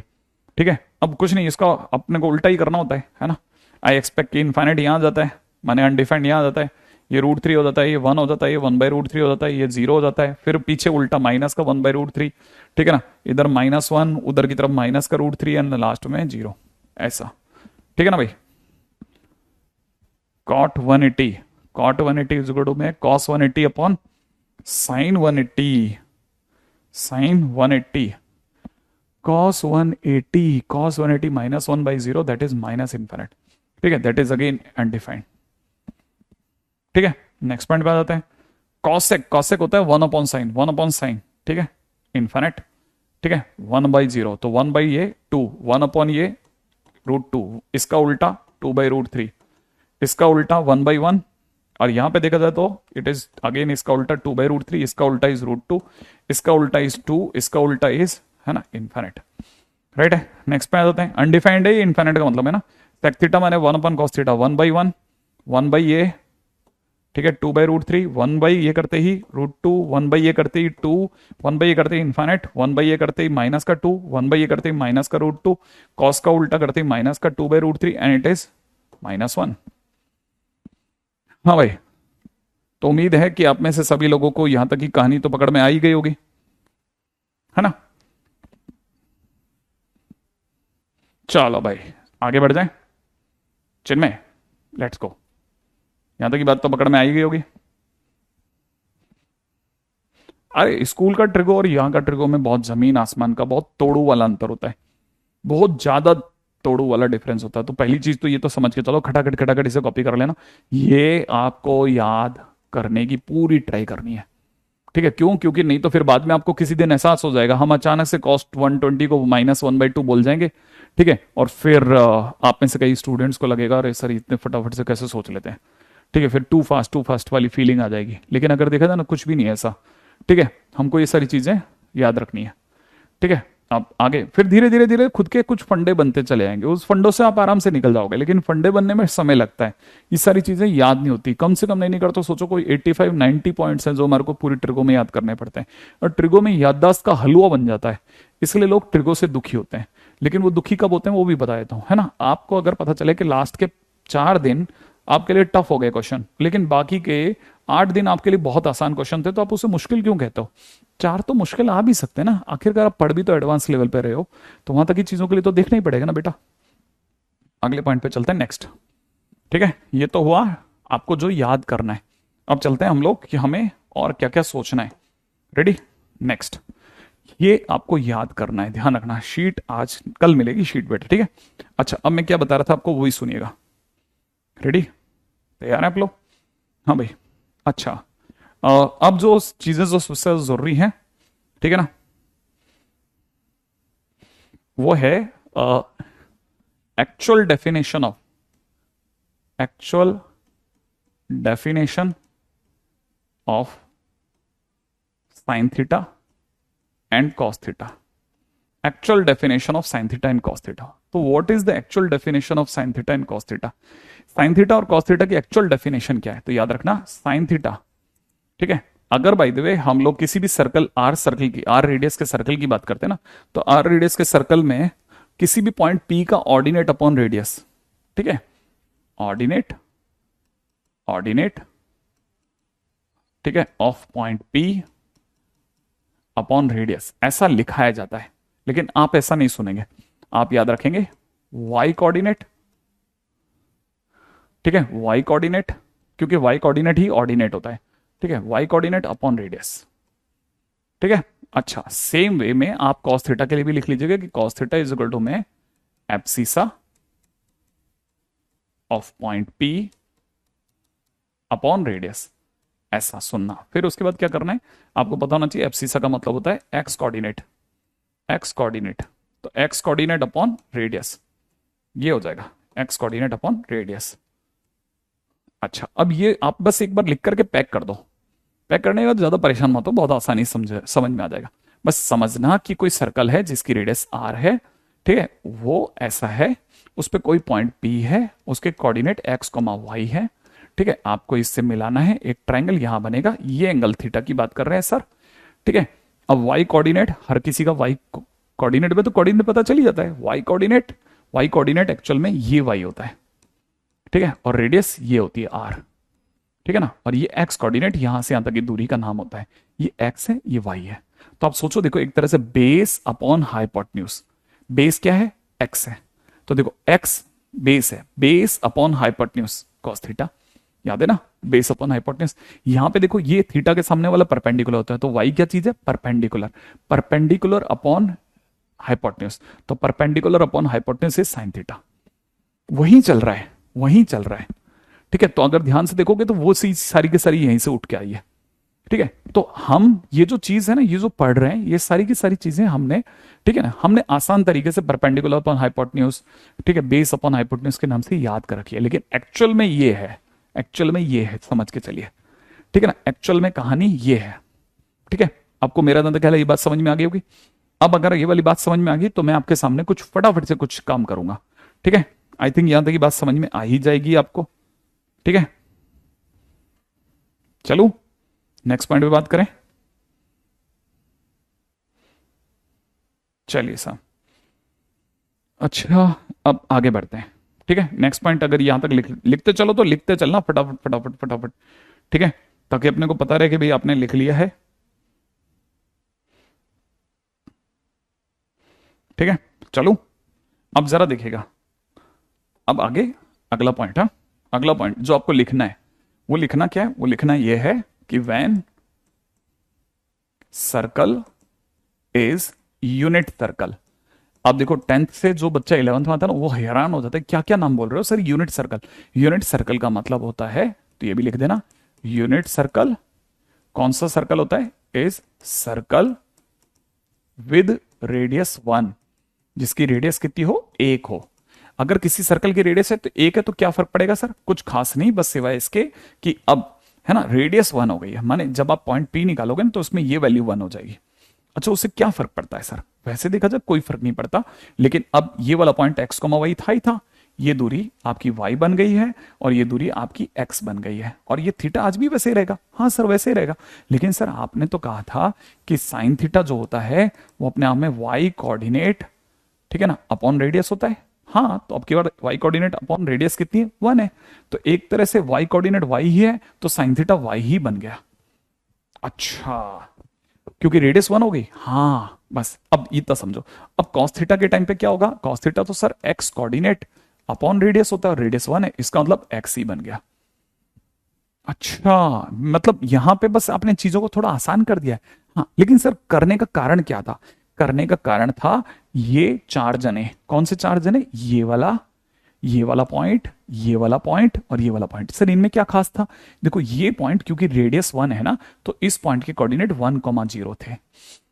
ठीक है, अब कुछ नहीं, इसका अपने को उल्टा ही करना होता है ना। आई एक्सपेक्ट कि इनफाइनाइट यहां आ जाता है, माने अनडिफाइंड यहां आ जाता है, ये √3 हो जाता है, ये 1 हो जाता है, ये 1/√3 हो जाता है, ये 0 हो जाता है, फिर पीछे उल्टा माइनस का 1/√3, ठीक है ना, इधर -1, उधर की तरफ माइनस का √3 एंड लास्ट में 0, ऐसा। ठीक है ना भाई? cot 180, cot 180 is equal to में cos 180 upon sin 180, sin 180, cos 180, cos 180 -1/0, that is minus infinite, ठीक है, दैट इज अगेन अनडिफाइंड। ठीक है, नेक्स्ट पॉइंट पे आ जाते हैं। कॉसेक, कॉसेक होता है 1/sin, 1/sin, ठीक है, इन्फिनिट, ठीक है, 1/0, तो 1/2, 1 ये √2, इसका उल्टा 2/√3, इसका उल्टा 1/1, और यहां पे देखा जाए तो इट इज अगेन इसका उल्टा 2/√3, इसका उल्टा इज √2, इसका उल्टा इज 2, इसका उल्टा इज, है ना, इन्फिनिट। राइट है, नेक्स्ट पे आ जाते हैं। अनडिफाइंड है, इन्फिनिट का मतलब है ना। सेक थीटा माने 1/cos थीटा, 1/1, 1/a, ठीक है, 2/√3, 1 ये करते ही √2, 1 ये करते ही 2, 1 ये करते ही इन्फाइनाइट, 1 ये करते ही -2, 1 ये करते ही -√2, कॉस का उल्टा करते ही -2/√3 एंड इट इज -1। हाँ भाई, तो उम्मीद है कि आप में से सभी लोगों को यहां तक की कहानी तो पकड़ में आ ही गई होगी, है ना। चलो भाई आगे बढ़ जाए। चिन्मय, लेट्स गो। यहां तक की बात तो पकड़ में आई गई होगी। अरे स्कूल का ट्रिगो और यहाँ का ट्रिगो में बहुत जमीन आसमान का, बहुत तोड़ू वाला अंतर होता है, बहुत ज्यादा तोड़ू वाला डिफरेंस होता है। तो पहली चीज तो ये तो समझ के चलो, खटाखट खटाखट इसे कॉपी कर लेना। ये आपको याद करने की पूरी ट्राई करनी है, ठीक है। क्यों? क्योंकि नहीं तो फिर बाद में आपको किसी दिन एहसास हो जाएगा, हम अचानक से कॉस्ट 120 को -1/2 बोल जाएंगे, ठीक है। और फिर आप में से कई स्टूडेंट्स को लगेगा अरे सर इतने फटाफट से कैसे सोच लेते हैं, ठीक है। फिर टू फास्ट वाली फीलिंग आ जाएगी। लेकिन अगर देखा जाए ना, कुछ भी नहीं है ऐसा, ठीक है। हमको ये सारी चीजें याद रखनी है, ठीक है। अब आगे फिर धीरे धीरे धीरे खुद के कुछ फंडे बनते चले जाएंगे, उस फंडों से आप आराम से निकल जाओगे। लेकिन फंडे बनने में समय लगता है, ये सारी चीजें याद नहीं होती। कम से कम नहीं करते तो सोचो कोई 85-90 पॉइंट्स हैं जो हमारे को पूरी ट्रिगो में याद करने पड़ते हैं, और ट्रिगो में याददाश्त का हलवा बन जाता है। इसलिए लोग ट्रिगो से दुखी होते हैं। लेकिन वो दुखी कब होते हैं वो भी बता देता हूँ, है ना। आपको अगर पता चले कि लास्ट के 4 दिन आपके लिए टफ हो गए क्वेश्चन, लेकिन बाकी के 8 दिन आपके लिए बहुत आसान क्वेश्चन थे, तो आप उसे मुश्किल क्यों कहते हो? 4 तो मुश्किल आ भी सकते हैं ना, आखिरकार आप पढ़ भी तो एडवांस लेवल पे रहे हो, तो वहां तक की चीजों के लिए तो देखना ही पड़ेगा ना बेटा। अगले पॉइंट पे चलते हैं, नेक्स्ट, ठीक है। ये तो हुआ आपको जो याद करना है। अब चलते हैं हम लोग कि हमें और क्या क्या सोचना है। रेडी? नेक्स्ट, ये आपको याद करना है, ध्यान रखना। शीट आज कल मिलेगी, शीट बेटा, ठीक है। अच्छा, अब मैं क्या बता रहा था आपको वही सुनिएगा। रेडी? तैयार है आप लोग? हाँ भाई। अच्छा, अब जो चीजें जो सबसे जरूरी हैं, ठीक है ना, वो है actual definition of sine theta and cos theta. Actual definition of sine theta and cos theta. तो what is the actual definition of sine theta and cos theta? Sine theta और कॉस थीटा की actual definition क्या है? तो याद रखना, sine theta, ठीक है। अगर बाय द वे हम लोग किसी भी सर्कल, आर रेडियस के सर्कल की बात करते हैं ना, तो आर रेडियस के सर्कल में किसी भी पॉइंट पी का ऑर्डिनेट अपॉन रेडियस, ठीक है, ऑर्डिनेट ठीक है, of point P upon radius, ऐसा लिखाया जाता है। लेकिन आप ऐसा नहीं सुनेंगे, आप याद रखेंगे वाई कोऑर्डिनेट, ठीक है, वाई कोऑर्डिनेट, क्योंकि वाई कोऑर्डिनेट ही ऑर्डिनेट होता है, ठीक है, वाई कोऑर्डिनेट अपॉन रेडियस, ठीक है। अच्छा, सेम वे में आप कॉस थीटा के लिए भी लिख लीजिएगा कि cos theta is equal to में abscissa of point P upon radius, ऐसा सुनना। फिर उसके बाद क्या करना है, आपको पता होना चाहिए एब्सिसा का मतलब होता है एक्स कोऑर्डिनेट, तो एक्स कोऑर्डिनेट अपॉन रेडियस, ये हो जाएगा एक्स कोऑर्डिनेट अपॉन रेडियस। अच्छा, अब ये आप बस एक बार लिख करके पैक कर दो। पैक करने के बाद ज्यादा परेशान मत हो, बहुत आसानी समझ में आ जाएगा। बस समझना कि कोई सर्कल है जिसकी रेडियस आर है, ठीक है, वो ऐसा है, उस पर कोई पॉइंट पी है, उसके कोऑर्डिनेट एक्स कोमा वाई है, ठीक है। आपको इससे मिलाना है, एक ट्रायंगल यहां बनेगा, ये एंगल थीटा की बात कर रहे हैं सर, ठीक है। अब वाई कोऑर्डिनेट, हर किसी का वाई कोऑर्डिनेट में तो कोऑर्डिनेट पता चल ही जाता है, वाई कोऑर्डिनेट एक्चुअल में ये वाई होता है, ठीक है, और रेडियस ये होती है आर, ठीक है ना। और ये एक्स कोऑर्डिनेट यहां से यहां तक की दूरी का नाम होता है, ये एक्स है, ये वाई है। तो आप सोचो, देखो एक तरह से बेस अपॉन हाइपोटेन्यूज, बेस क्या है? एक्स है, तो देखो एक्स बेस है, base upon hypotenuse cos theta, याद है ना, बेस अपॉन हाइपोटेन्यूज। यहां पे देखो ये थीटा के सामने वाला परपेंडिकुलर होता है, तो वाई क्या चीज है? परपेंडिकुलर अपॉन हाइपोटेन्यूज, तो perpendicular upon hypotenuse is sine theta. वही चल रहा है, ठीक है। तो अगर ध्यान से देखोगे तो वो चीज सारी की सारी यहीं से उठ के आई है, ठीक है। तो हम ये जो चीज है ना, ये जो पढ़ रहे हैं, ये सारी की सारी चीजें हमने, ठीक है ना, हमने आसान तरीके से परपेंडिकुलर अपॉन हाइपोटेन्यूज, ठीक है, बेस अपॉन हाइपोटेन्यूज के नाम से याद कर रखी है। लेकिन एक्चुअल में ये है, समझ के चलिए, ठीक है ना, एक्चुअल में कहानी ये है, ठीक है। आपको मेरा अंदर ख्याल है ये बात समझ में आ गई होगी। अब अगर ये वाली बात समझ में आ गई तो मैं आपके सामने कुछ फटाफट से कुछ काम करूंगा, ठीक है। आई थिंक यहां तक की बात समझ में आ ही जाएगी आपको, ठीक है। चलो नेक्स्ट पॉइंट पे बात करें। चलिए साहब, अच्छा अब आगे बढ़ते हैं। ठीक है, नेक्स्ट पॉइंट अगर यहां तक लिखते चलो तो लिखते चलना फटाफट फटाफट फटाफट। ठीक है, ताकि अपने को पता रहे कि भाई आपने लिख लिया है। ठीक है, चलो अब जरा देखिएगा। अब आगे अगला पॉइंट है। अगला पॉइंट जो आपको लिखना है वो लिखना क्या है, वो लिखना यह है कि when circle is unit circle. अब देखो 10th से जो बच्चा 11th में आता है ना वो हैरान हो जाता है, क्या क्या नाम बोल रहे हो sir, unit circle. Unit circle का मतलब होता है, तो ये भी लिख देना, यूनिट सर्कल कौन सा सर्कल होता है, इज सर्कल विद रेडियस 1, जिसकी रेडियस कितनी हो, 1 हो। अगर किसी सर्कल की रेडियस है तो 1 है तो क्या फर्क पड़ेगा सर, कुछ खास नहीं, बस सिवाय इसके कि अब है ना रेडियस 1 हो गई है, माने जब आप पॉइंट P निकालोगे ना तो उसमें ये वैल्यू 1 हो जाएगी। अच्छा उससे क्या फर्क पड़ता है सर, वैसे देखा जाए कोई फर्क नहीं पड़ता, लेकिन अब ये वाला पॉइंट x, y था ही था, ये दूरी आपकी y बन गई है और ये दूरी आपकी x बन गई है, और ये थीटा आज भी वैसे ही रहेगा। हाँ सर वैसे ही रहेगा, लेकिन सर आपने तो कहा था कि साइन थीटा जो होता है वो अपने आप में y कोऑर्डिनेट, ठीक है ना, अपॉन रेडियस होता है। हाँ तो अब की बार y कोऑर्डिनेट अपॉन रेडियस कितनी है, 1 है, तो एक तरह से y कोऑर्डिनेट y ही है, तो साइन थीटा y ही बन गया। अच्छा क्योंकि रेडियस 1 हो गई, हाँ बस अब इतना समझो। अब कॉस थीटा के टाइम पे क्या होगा, कॉस थीटा तो sir x coordinate upon radius होता है, रेडियस 1 है, इसका मतलब x ही बन गया। अच्छा मतलब यहां पे बस आपने चीजों को थोड़ा आसान कर दिया है। हाँ लेकिन सर करने का कारण क्या था, करने का कारण था ये 4 जने, कौन से 4 जने, ये वाला पॉइंट, ये वाला पॉइंट और ये वाला पॉइंट। सर इनमें क्या खास था, देखो ये पॉइंट क्योंकि रेडियस 1 है ना, तो इस पॉइंट के कोऑर्डिनेट 1,0 थे,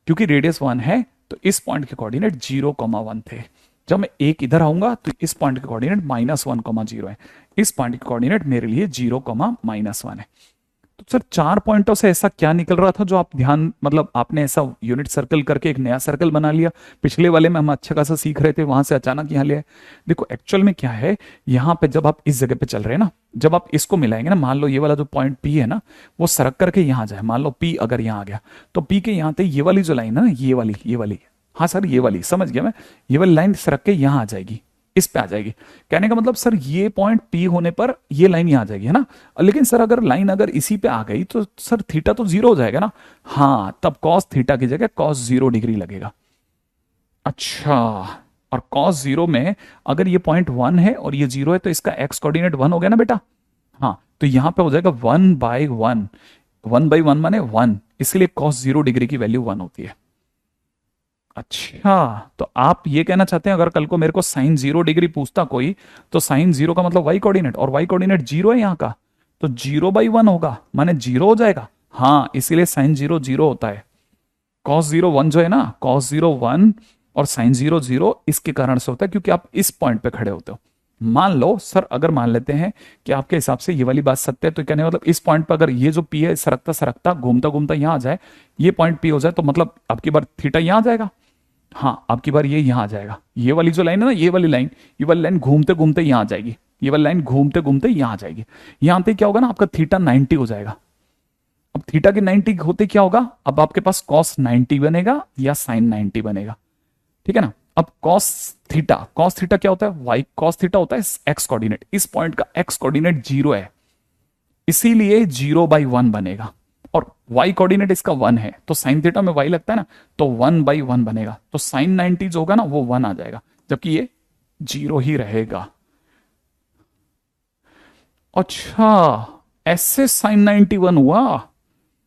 क्योंकि रेडियस 1 है तो इस पॉइंट के कोऑर्डिनेट 0,1 थे। जब मैं एक इधर आऊंगा तो इस पॉइंट के कोऑर्डिनेट -1,0 है, इस पॉइंट के कोऑर्डिनेट मेरे लिए 0,-1 है। तो सर 4 पॉइंटों से ऐसा क्या निकल रहा था जो आप ध्यान, मतलब आपने ऐसा यूनिट सर्कल करके एक नया सर्कल बना लिया, पिछले वाले में हम अच्छा खासा सीख रहे थे वहां से अचानक यहाँ ले आए। देखो एक्चुअल में क्या है, यहाँ पे जब आप इस जगह पे चल रहे हैं ना, जब आप इसको मिलाएंगे ना, मान लो ये वाला जो पॉइंट P है ना वो सरक करके यहाँ जाए, मान लो P अगर यहाँ आ गया तो P के यहाँ पे ये वाली जो लाइन है ना, ये वाली, हाँ सर ये वाली, समझ गया मैं, ये वाली लाइन सरक के यहाँ आ जाएगी, इस पे आ जाएगी। कहने का मतलब सर ये पॉइंट P होने पर ये लाइन यहाँ आ जाएगी, है ना। लेकिन सर अगर लाइन अगर इसी पे आ गई तो सर थीटा तो 0 हो जाएगा ना, हाँ तब कॉस थीटा की जगह cos 0 डिग्री लगेगा। अच्छा और cos 0 में अगर ये पॉइंट 1 है और ये 0 है तो इसका x कोऑर्डिनेट 1 हो गया ना बेटा, हाँ तो यहां पे हो जाएगा 1/1, 1/1 माने 1, इसलिए cos 0 डिग्री की वैल्यू 1 होती है। अच्छा तो आप ये कहना चाहते हैं अगर कल को मेरे को साइन 0 डिग्री पूछता कोई, तो साइन 0 का मतलब y कोऑर्डिनेट, और y कोऑर्डिनेट 0 है यहाँ का, तो 0/1 होगा, माने 0 हो जाएगा। हाँ इसीलिए साइन 0 0 होता है, cos 0 1 जो है ना, cos 0 1 और साइन 0 0 इसके कारण से होता है क्योंकि आप इस पॉइंट पे खड़े होते हो। मान लो सर अगर मान लेते हैं कि आपके हिसाब से ये वाली बात सत्य है, तो कहने मतलब इस पॉइंट पर अगर ये जो P है सरकता सरकता घूमता घूमता यहाँ आ जाए, ये पॉइंट P हो जाए, तो मतलब आपकी बार थीटा यहाँ आ जाएगा। हाँ आपकी बार ये यहाँ आ जाएगा, ये वाली जो लाइन है ना, ये वाली लाइन घूमते घूमते यहाँ आ जाएगी, ये वाली लाइन घूमते घूमते यहाँ आ जाएगी। यहाँ आते क्या होगा ना, आपका थीटा 90 हो जाएगा। अब थीटा के 90 होते क्या होगा, अब आपके पास कॉस 90 बनेगा या साइन 90 बनेगा, ठीक है ना। अब कॉस थीटा क्या होता है, वाई कॉस थीटा होता है एक्स कोऑर्डिनेट, इस पॉइंट का एक्स कोऑर्डिनेट 0 है, इसीलिए 0/1 बनेगा, और y कोऑर्डिनेट इसका 1 है, तो साइन थीटा में y लगता है ना, तो 1/1 बनेगा, तो साइन 90 जो होगा ना वो 1 आ जाएगा, जबकि ये 0 ही रहेगा। अच्छा ऐसे साइन 91 हुआ,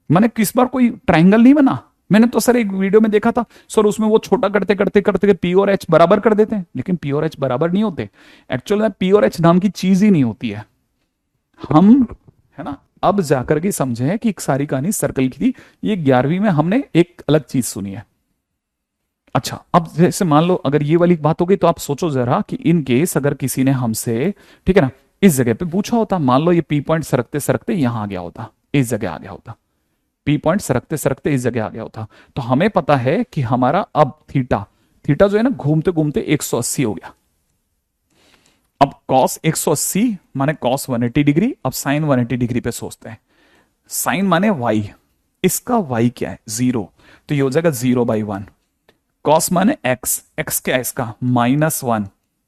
मैंने किस बार कोई ट्रायंगल नहीं बना, मैंने तो सर एक वीडियो में देखा था सर, उसमें वो छोटा करते करते करते P और H बराबर कर देते हैं, लेकिन P और H बराबर नहीं होते। एक्चुअल में P और H नाम की चीज ही नहीं होती है, हम है ना अब जाकर के समझे कि एक सारी कहानी सर्कल की थी, ये 11वीं में हमने एक अलग चीज सुनी है। अच्छा अब जैसे मान लो अगर ये वाली बात हो गई, तो आप सोचो जरा कि इन केस अगर किसी ने हमसे, ठीक है ना, इस जगह पे पूछा होता, मान लो ये P पॉइंट सरकते सरकते यहां आ गया होता, इस जगह आ गया होता, P पॉइंट सरकते सरकते इस जगह आ गया होता, तो हमें पता है कि हमारा अब थीटा थीटा जो है ना घूमते घूमते 180 हो गया। अब cos 180 माने cos 180 डिग्री, अब साइन 180 डिग्री पे सोचते हैं, साइन माने वाई, इसका वाई क्या है 0, तो ये हो जाएगा 0/1। कॉस माने एक्स, एक्स क्या है इसका -1,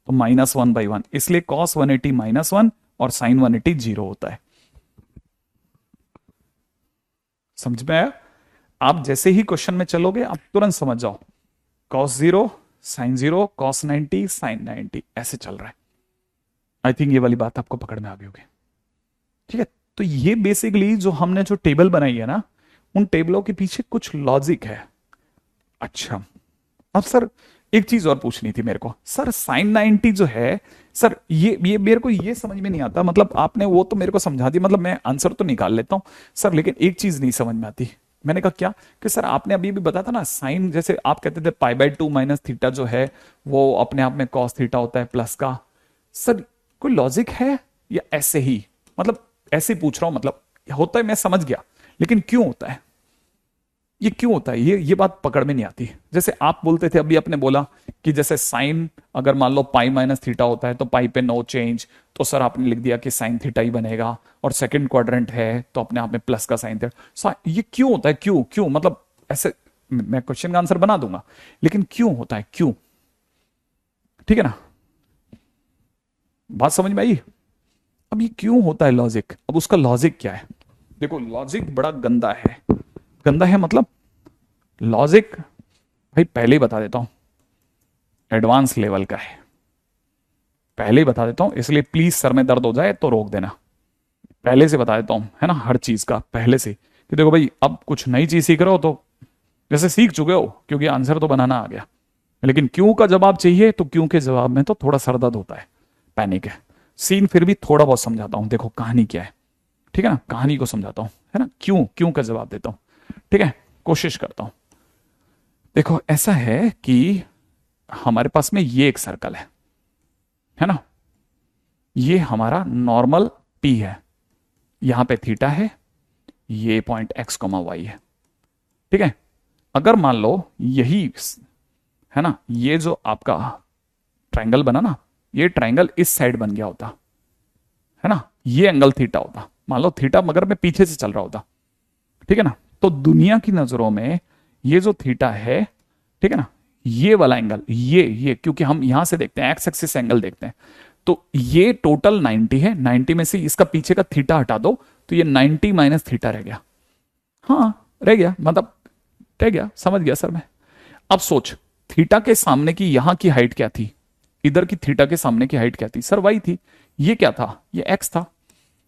तो -1/1, इसलिए कॉस 180 -1 और साइन 180 0 होता है। समझ में आया? आप जैसे ही क्वेश्चन में चलोगे आप तुरंत समझ जाओ, कॉस 0 साइन 0 कॉस 90 साइन 90 ऐसे चल रहा है। आई थिंक ये वाली बात आपको पकड़ में आ गई होगी। ठीक है, तो ये बेसिकली जो हमने जो टेबल बनाई है ना, उन टेबलों के पीछे कुछ लॉजिक है। अच्छा, अब सर एक चीज और पूछनी थी मेरे को, सर साइन 90 जो है, सर ये मेरे को ये समझ में नहीं आता, मतलब आपने वो तो मेरे को समझा दी, मतलब मैं आंसर तो निकाल लेता हूं सर, लेकिन एक चीज नहीं समझ में आती। मैंने कहा क्या, कि सर आपने अभी भी बताया था ना, साइन जैसे आप कहते थे π/2 माइनस थीटा जो है वो अपने आप में कॉस थीटा होता है प्लस का, सर कोई लॉजिक है या ऐसे ही, मतलब ऐसे ही पूछ रहा हूं, मतलब होता है मैं समझ गया, लेकिन क्यों होता है, ये क्यों होता है, ये बात पकड़ में नहीं आती। जैसे आप बोलते थे अभी, आपने बोला कि जैसे साइन अगर मान लो पाई माइनस थीटा होता है तो पाई पे नो चेंज, तो सर आपने लिख दिया कि साइन थीटा ही बनेगा, और सेकंड क्वाड्रेंट है तो अपने आप में प्लस का साइन थीटा। ये क्यों होता है, क्यों क्यों, मतलब ऐसे मैं क्वेश्चन का आंसर बना दूंगा, लेकिन क्यों होता है, क्यों? ठीक है ना, बात समझ में आई? अब ये क्यों होता है लॉजिक, अब उसका लॉजिक क्या है? देखो लॉजिक बड़ा गंदा है, गंदा है मतलब लॉजिक, भाई पहले ही बता देता हूं एडवांस लेवल का है, पहले ही बता देता हूं, इसलिए प्लीज सर में दर्द हो जाए तो रोक देना, पहले से बता देता हूं, है ना, हर चीज का पहले से, कि देखो भाई अब कुछ नई चीज सीख रहे हो तो जैसे सीख चुके हो, क्योंकि आंसर तो बनाना आ गया, लेकिन क्यों का जवाब चाहिए तो क्यों के जवाब में तो थोड़ा सरदर्द होता है, पैनिक है। सीन फिर भी थोड़ा बहुत समझाता हूं, देखो कहानी क्या है, ठीक है ना, कहानी को समझाता हूं, है ना, क्यों क्यों का जवाब देता हूं, ठीक है, कोशिश करता हूं। देखो ऐसा है कि हमारे पास में ये एक सर्कल है ना, ये हमारा नॉर्मल पी है, यहां पे थीटा है, ये पॉइंट एक्स कॉमा वाई है, ठीक है। अगर मान लो यही है ना, ये जो आपका ट्रायंगल बना ना, ये ट्रायंगल इस साइड बन गया होता, है ना, ये एंगल थीटा होता, मान लो थीटा मगर मैं पीछे से चल रहा होता, ठीक है ना, तो दुनिया की नजरों में ये जो थीटा है, ठीक है ना, ये वाला एंगल, ये क्योंकि हम यहां से देखते हैं एक्स एक्सिस एंगल देखते हैं, तो ये टोटल 90 है, 90 में से इसका पीछे का थीटा हटा दो तो ये 90 माइनस थीटा रह गया, हाँ रह गया, मतलब रह गया, समझ गया सर मैं। अब सोच, थीटा के सामने की यहां की हाइट क्या थी, इधर की थीटा के सामने की हाइट क्या थी सर, वाई थी, ये क्या था, ये एक्स था।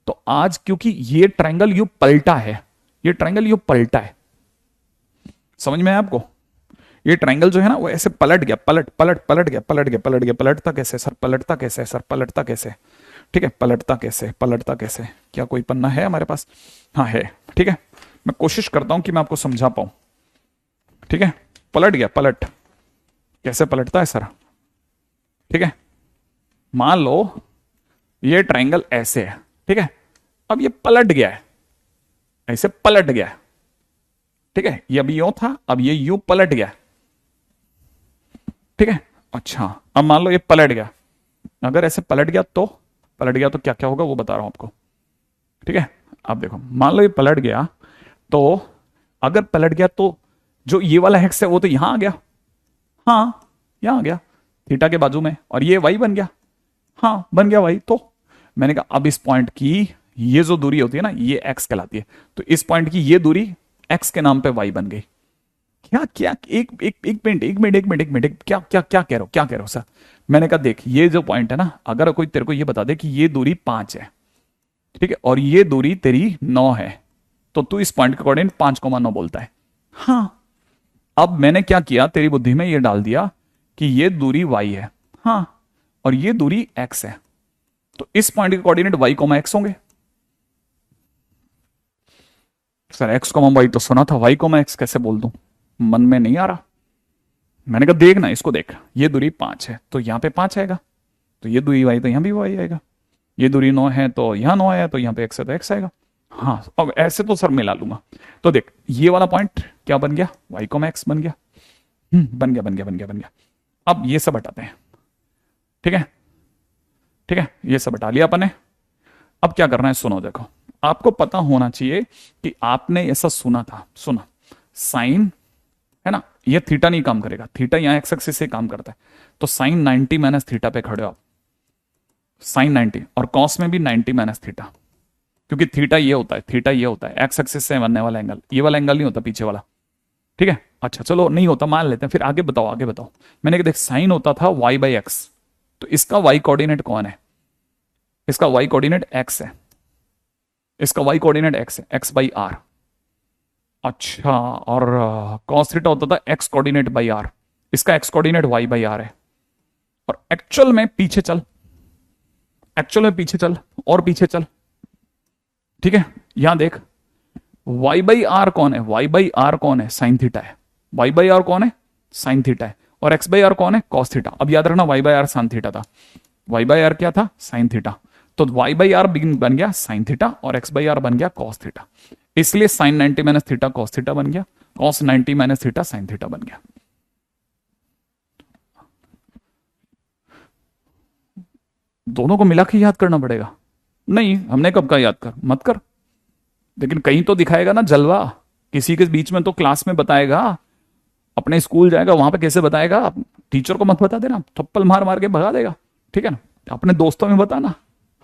तो आज क्योंकि ये ट्रायंगल यू पलटा है, ये ट्रायंगल यू पलटा है, समझ में आया आपको, ये ट्रायंगल जो है ना वो ऐसे पलट गया, पलट पलट पलट गया, पलट गया पलट गया, पलटता कैसे सर, पलटता कैसे सर, पलटता कैसे, ठीक है, पलटता कैसे, पलटता कैसे, क्या कोई पन्ना है हमारे पास? हाँ है, ठीक है, मैं कोशिश करता हूं कि मैं आपको समझा पाऊं, ठीक है, पलट गया, पलट कैसे पलटता है सर, ठीक है, मान लो ये ट्रायंगल ऐसे है, ठीक है, अब ये पलट गया है, ऐसे पलट गया है, ठीक है, ये अभी यूं था, अब ये यूं पलट गया, ठीक है। अच्छा अब मान लो ये पलट गया, अगर ऐसे पलट गया तो, पलट गया तो क्या क्या होगा वो बता रहा हूं आपको, ठीक है। अब देखो मान लो ये पलट गया, तो अगर पलट गया तो जो ये वाला हेक्स है वो तो यहां आ गया, हाँ यहां आ गया थीटा के बाजू में, और ये वाई बन गया, हाँ बन गया वाई। तो मैंने कहा अब इस पॉइंट की ये जो दूरी होती है ना ये एक्स कहलाती है, तो इस पॉइंट की ये दूरी एक्स के नाम पे वाई बन गई। क्या क्या, एक एक एक मिनट एक मिनट एक मिनट एक मिनट, क्या क्या क्या कह रहे हो, क्या कह रहे हो सर? मैंने कहा देख ये जो पॉइंट है ना, अगर कोई तेरे को ये बता दे कि ये दूरी 5 है, ठीक है, और ये दूरी तेरी 9 है, तो तू इस पॉइंट का कोऑर्डिनेट 5,9 बोलता है, हाँ। अब मैंने क्या किया, तेरी बुद्धि में ये डाल दिया कि ये दूरी y है, हाँ, और ये दूरी x है, तो इस पॉइंट के कोऑर्डिनेट y, x होंगे। सर x, y तो सुना था, y, x कैसे बोल दूं, मन में नहीं आ रहा। मैंने कहा देख ना इसको देख, ये दूरी 5 है तो यहां पे 5 आएगा, तो ये दूरी y तो यहां भी y आएगा, ये दूरी 9 है तो यहां 9 आया, तो यहां पे x है तो x आएगा, हाँ। अब ऐसे तो सर मिला लूंगा, तो देख ये वाला पॉइंट क्या बन गया, y, x बन गया, बन गया बन गया बन गया बन गया। अब ये सब हटाते हैं, ठीक है, ठीक है, ये सब हटा लिया अपन ने। अब क्या करना है सुनो, देखो आपको पता होना चाहिए कि आपने ऐसा सुना था, सुना साइन, है ना, ये थीटा नहीं काम करेगा, थीटा यहाँ एक्स एक्सिस से काम करता है, तो साइन 90 माइनस थीटा पे खड़े हो आप, साइन 90, और कॉस में भी 90 माइनस थीटा, क्योंकि थीटा ये होता है, थीटा ये होता है एक्स एक्सिस से बनने वाला एंगल, ये वाला एंगल नहीं होता पीछे वाला, ठीक है। अच्छा चलो नहीं होता मान लेते हैं, फिर आगे बताओ, आगे बताओ। मैंने कहा देख साइन होता था y बाई एक्स, तो इसका y कोऑर्डिनेट कौन है, इसका y कोऑर्डिनेट x है, इसका y कोऑर्डिनेट x है, x बाई आर। अच्छा, और कॉस थीटा होता था x कोऑर्डिनेट बाई आर, इसका x coordinate y by R है। और एक्चुअल में पीछे चल, एक्चुअल में पीछे चल और पीछे चल, ठीक है। यहां देख y बाई आर कौन है, y बाई आर कौन है, साइन थीटा है, y बाई आर कौन है, साइन थीटा है, और x बाई आर कौन है, कॉस थीटा। अब याद रखना y by r sine theta था, y बाई आर क्या था, साइन थीटा, तो y बाई आर बन गया साइन थीटा और x बाई आर बन गया कॉस थीटा, इसलिए sine 90 minus theta cos theta बन गया, cos 90 minus theta sine theta बन गया। दोनों को मिला के याद करना पड़ेगा, नहीं हमने कब का याद कर मत कर, लेकिन कहीं तो दिखाएगा ना जलवा, किसी के बीच में तो क्लास में बताएगा, अपने स्कूल जाएगा वहां पे कैसे बताएगा, टीचर को मत बता देना, थप्पड़ मार मार के भगा देगा, ठीक है ना, अपने दोस्तों में बताना।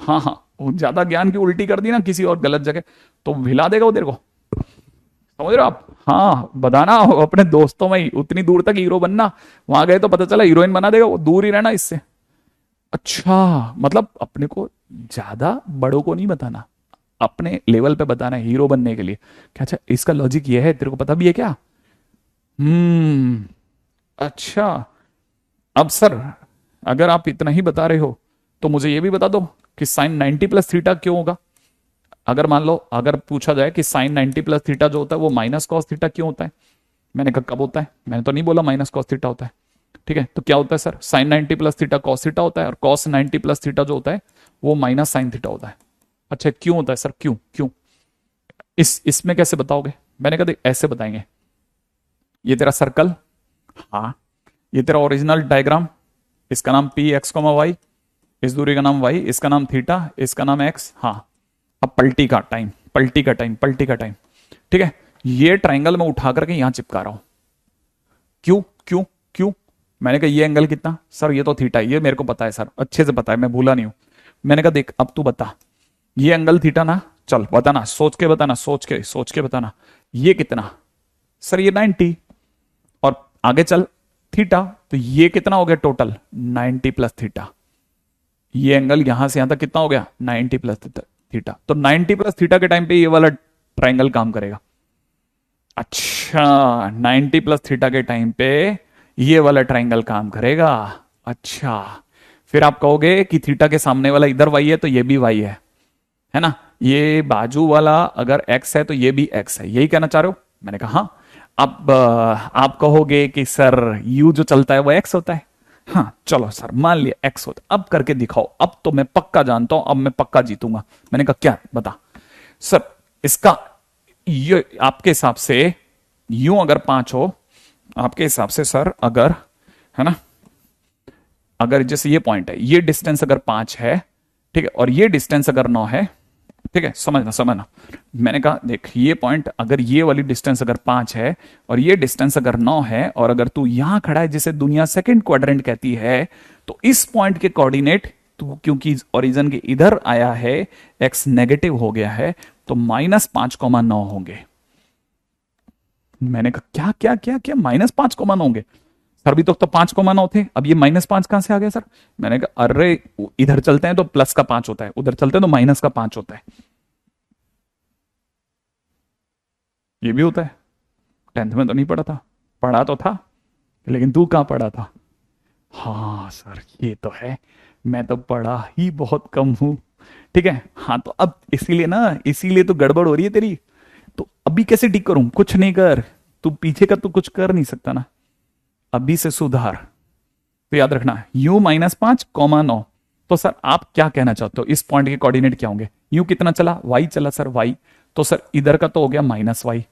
हाँ हाँ, ज्यादा ज्ञान की उल्टी कर दी ना किसी और गलत जगह तो हिला देगा वो तेरे को, समझ रहे हो आप। हाँ बताना अपने दोस्तों में ही, उतनी दूर तक हीरो बनना, वहां गए तो पता चला हीरोइन बना देगा, वो दूर ही रहना इससे। अच्छा मतलब अपने को ज्यादा बड़ों को नहीं बताना, अपने लेवल पे बताना है हीरो बनने के लिए। क्या अच्छा इसका लॉजिक ये है, तेरे को पता भी है क्या। हम्म, अच्छा। अब सर अगर आप इतना ही बता रहे हो तो मुझे ये भी बता दो कि साइन 90 प्लस थीटा क्यों होगा। अगर मान लो अगर पूछा जाए कि साइन 90 प्लस थीटा जो होता है वो माइनस कॉस थीटा क्यों होता है, मैंने कहा कब होता है, मैंने तो नहीं बोला माइनस कॉस थीटा होता है, ठीक है। तो क्या होता है sir, sine 90 plus theta cos theta होता है, और कॉस 90 प्लस थीटा जो होता है वो माइनस साइन थीटा होता है। अच्छा क्यों होता है सर, क्यों क्यों, इसमें कैसे बताओगे। मैंने कहा देख ऐसे बताएंगे, ये तेरा सर्कल, हाँ ये तेरा ओरिजिनल डायग्राम, इसका नाम पी एक्स कोमा वाई, इस दूरी का नाम वाई, इसका नाम थीटा, इसका नाम एक्स, हाँ। अब पलटी का टाइम, पलटी का टाइम, पलटी का टाइम, ठीक है। ये ट्राइंगल में उठा करके यहां चिपका रहा हूं, क्यों क्यों क्यों। मैंने कहा ये एंगल कितना सर, ये तो थीटा, ये मेरे को पता है सर, अच्छे से पता है, मैं भूला नहीं हूं। मैंने कहा देख अब तू बता, ये एंगल थीटा ना, चल बताना, सोच के बताना, सोच के बताना, ये कितना सर, ये 90, और आगे चल थीटा, तो ये कितना हो गया टोटल 90 प्लस थीटा, ये एंगल यहां से यहां तक कितना हो गया 90 प्लस थीटा, तो 90 प्लस थीटा के टाइम पे ये वाला ट्राइंगल काम करेगा। अच्छा 90 प्लस थीटा के टाइम पे ये वाला ट्राइंगल काम करेगा। अच्छा फिर आप कहोगे कि थीटा के सामने वाला इधर वाई है तो ये भी वाई है ना, ये बाजू वाला अगर एक्स है तो ये भी एक्स है, यही कहना चाह रहे हो। मैंने कहा हाँ। अब आप कहोगे कि सर यू जो चलता है वो एक्स होता है, हाँ चलो सर मान लिया एक्स होता है, अब करके दिखाओ, अब तो मैं पक्का जानता हूं, अब मैं पक्का जीतूंगा। मैंने कहा क्या बता सर, इसका ये आपके हिसाब से यूं अगर 5 हो, आपके हिसाब से सर अगर, है ना, अगर जैसे ये पॉइंट है, ये डिस्टेंस अगर 5 है, ठीक है, और ये डिस्टेंस अगर 9 है, ठीक है, समझना समझना। मैंने कहा देख ये पॉइंट अगर ये वाली डिस्टेंस अगर 5 है और ये डिस्टेंस अगर 9 है, और अगर तू यहां खड़ा है जिसे दुनिया सेकंड क्वाड्रेंट कहती है, तो इस पॉइंट के कोऑर्डिनेट तू क्योंकि ओरिजिन के इधर आया है, एक्स नेगेटिव हो गया है, तो -5,9 होंगे। मैंने कहा क्या क्या क्या क्या -5,9 होंगे सर, अभी तो 5,9 थे, अब ये -5 कहां से आ गया सर। मैंने कहा अरे इधर चलते हैं तो प्लस का 5 होता है, उधर चलते हैं तो माइनस का 5 होता है, ये भी होता है। 10th में तो नहीं पढ़ा था, पढ़ा तो था लेकिन तू कहां पढ़ा था। हाँ सर ये तो है, मैं तो पढ़ा ही बहुत कम हूं, ठीक है। हाँ तो अब इसीलिए ना, इसीलिए तो गड़बड़ हो रही है तेरी, तो अभी कैसे ठीक करूं, कुछ नहीं कर, तू पीछे का तो कुछ कर नहीं सकता ना, अभी से सुधार। तो याद रखना u -5,9, तो सर आप क्या कहना चाहते हो, इस पॉइंट के कोऑर्डिनेट क्या होंगे, u कितना चला y चला सर y, तो सर इधर का तो हो गया -y,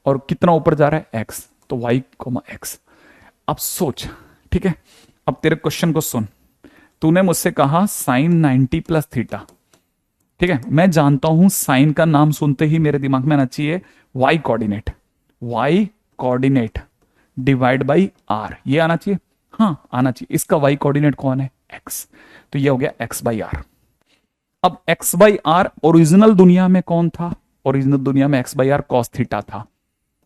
और कितना ऊपर जा रहा है x, तो y, x। अब सोच, ठीक है, अब तेरे क्वेश्चन को सुन, तूने मुझसे कहा साइन 90 प्लस थीटा, ठीक है, मैं जानता हूं साइन का नाम सुनते ही मेरे दिमाग में आना चाहिए y coordinate, y coordinate divide by r, ये आना चाहिए। हाँ आना चाहिए। इसका वाई कोऑर्डिनेट कौन है? एक्स, तो ये हो गया एक्स बाई आर। अब एक्स बाई आर ओरिजिनल दुनिया में कौन था? ओरिजिनल दुनिया में x by r cos theta था,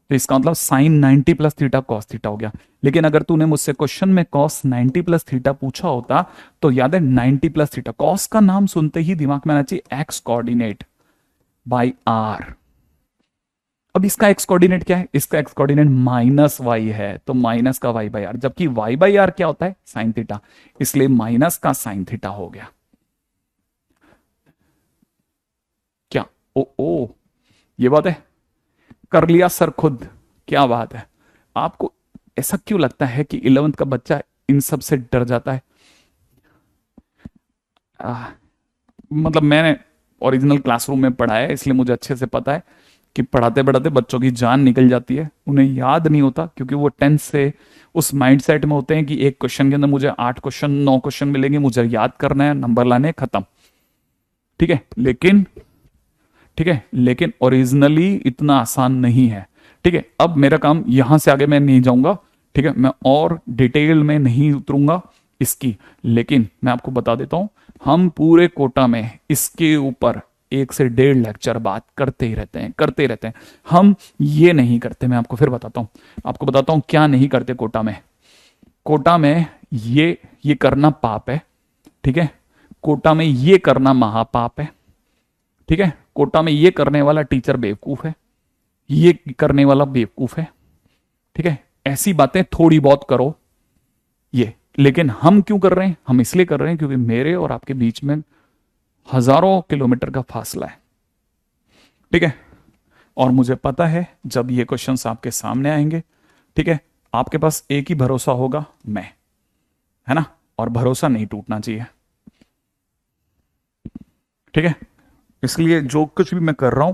तो इसका मतलब sine 90 plus theta cos theta हो गया। लेकिन अगर तूने मुझसे क्वेश्चन में कॉस 90 प्लस थीटा पूछा होता तो याद है 90 प्लस थीटा, कॉस का नाम सुनते ही दिमाग में आना चाहिए एक्स कोऑर्डिनेट बाई आर। अब इसका एक्स कोऑर्डिनेट क्या है? इसका एक्स कोऑर्डिनेट माइनस वाई है, तो माइनस का वाई बाई आर, जबकि वाई बाई आर क्या होता है? साइन थीटा, इसलिए माइनस का साइन थीटा हो गया। क्या ओ ओ ये बात है, कर लिया सर खुद, क्या बात है। आपको ऐसा क्यों लगता है कि 11th का बच्चा इन सब से डर जाता है? मतलब मैंने ओरिजिनल क्लासरूम में पढ़ाया है, इसलिए मुझे अच्छे से पता है कि पढ़ाते पढ़ाते बच्चों की जान निकल जाती है, उन्हें याद नहीं होता, क्योंकि वो 10th से उस माइंडसेट में होते हैं कि एक क्वेश्चन के अंदर मुझे 8 क्वेश्चन 9 क्वेश्चन मिलेंगे, मुझे याद करना है, नंबर लाने, खत्म। ठीक है, लेकिन ठीक है, लेकिन ओरिजिनली इतना आसान नहीं है। ठीक है, अब मेरा काम, यहां से आगे मैं नहीं जाऊंगा, ठीक है, मैं और डिटेल में नहीं उतरूंगा इसकी, लेकिन मैं आपको बता देता हूं, हम पूरे कोटा में इसके ऊपर 1 से 1.5 लेक्चर बात करते ही रहते हैं, करते ही रहते हैं। हम ये नहीं करते, मैं आपको फिर बताता हूं, आपको बताता हूं क्या नहीं करते कोटा में। कोटा में ये करना पाप है, ठीक है, कोटा में ये करना महापाप है, ठीक है, कोटा में ये करने वाला टीचर बेवकूफ है, ये करने वाला बेवकूफ है, ठीक है, ऐसी बातें थोड़ी बहुत करो ये। लेकिन हम क्यों कर रहे हैं? हम इसलिए कर रहे हैं क्योंकि मेरे और आपके बीच में हजारों किलोमीटर का फासला है, ठीक है, और मुझे पता है जब ये क्वेश्चंस आपके सामने आएंगे, ठीक है, आपके पास एक ही भरोसा होगा, मैं, है ना, और भरोसा नहीं टूटना चाहिए, ठीक है। इसलिए जो कुछ भी मैं कर रहा हूं,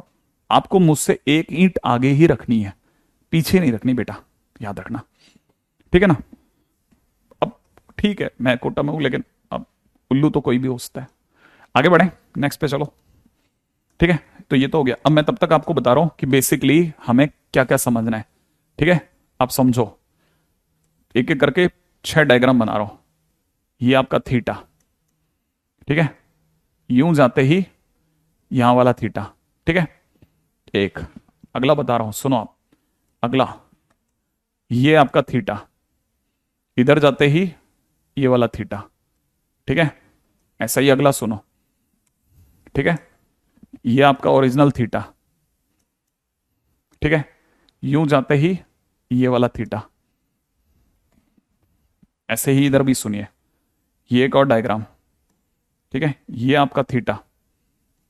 आपको मुझसे एक ईंट आगे ही रखनी है, पीछे नहीं रखनी बेटा, याद रखना, ठीक है ना। अब ठीक है, मैं कोटा में हूं, लेकिन अब उल्लू तो कोई भी हो सकता है। आगे बढ़े, नेक्स्ट पे चलो, ठीक है। तो ये तो हो गया। अब मैं तब तक आपको बता रहा हूं कि बेसिकली हमें क्या क्या समझना है, ठीक है, आप समझो। एक एक करके 6 डायग्राम बना रहा हूं। ये आपका थीटा, ठीक है, यूं जाते ही यहां वाला थीटा, ठीक है, एक। अगला बता रहा हूं, सुनो आप, अगला ये आपका थीटा, इधर जाते ही ये वाला थीटा, ठीक है, ऐसा ही अगला सुनो, ठीक है, ये आपका ओरिजिनल थीटा, ठीक है, यूं जाते ही ये वाला थीटा, ऐसे ही इधर भी सुनिए, ये एक और डायग्राम, ठीक है, ये आपका थीटा,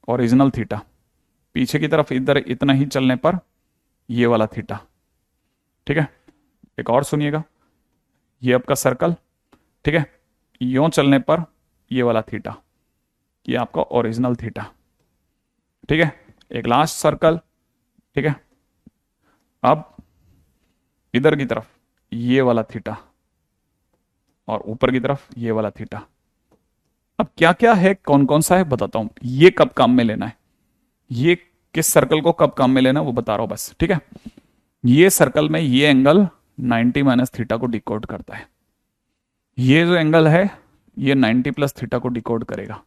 ओरिजिनल थीटा, पीछे की तरफ इधर इतना ही चलने पर ये वाला थीटा, ठीक है, एक और सुनिएगा, ये आपका सर्कल, ठीक है, यूं चलने पर ये वाला थीटा, ये आपका ओरिजिनल थीटा, ठीक है, एक लास्ट सर्कल, ठीक है, अब इधर की तरफ ये वाला थीटा और ऊपर की तरफ ये वाला थीटा। अब क्या क्या है, कौन कौन सा है बताता हूं, ये कब काम में लेना है, ये किस सर्कल को कब काम में लेना है वो बता रहा हूं बस, ठीक है। ये सर्कल में ये एंगल 90 माइनस थीटा को डिकोड करता है, ये जो एंगल है ये 90 प्लस थीटा को डिकोड करेगा,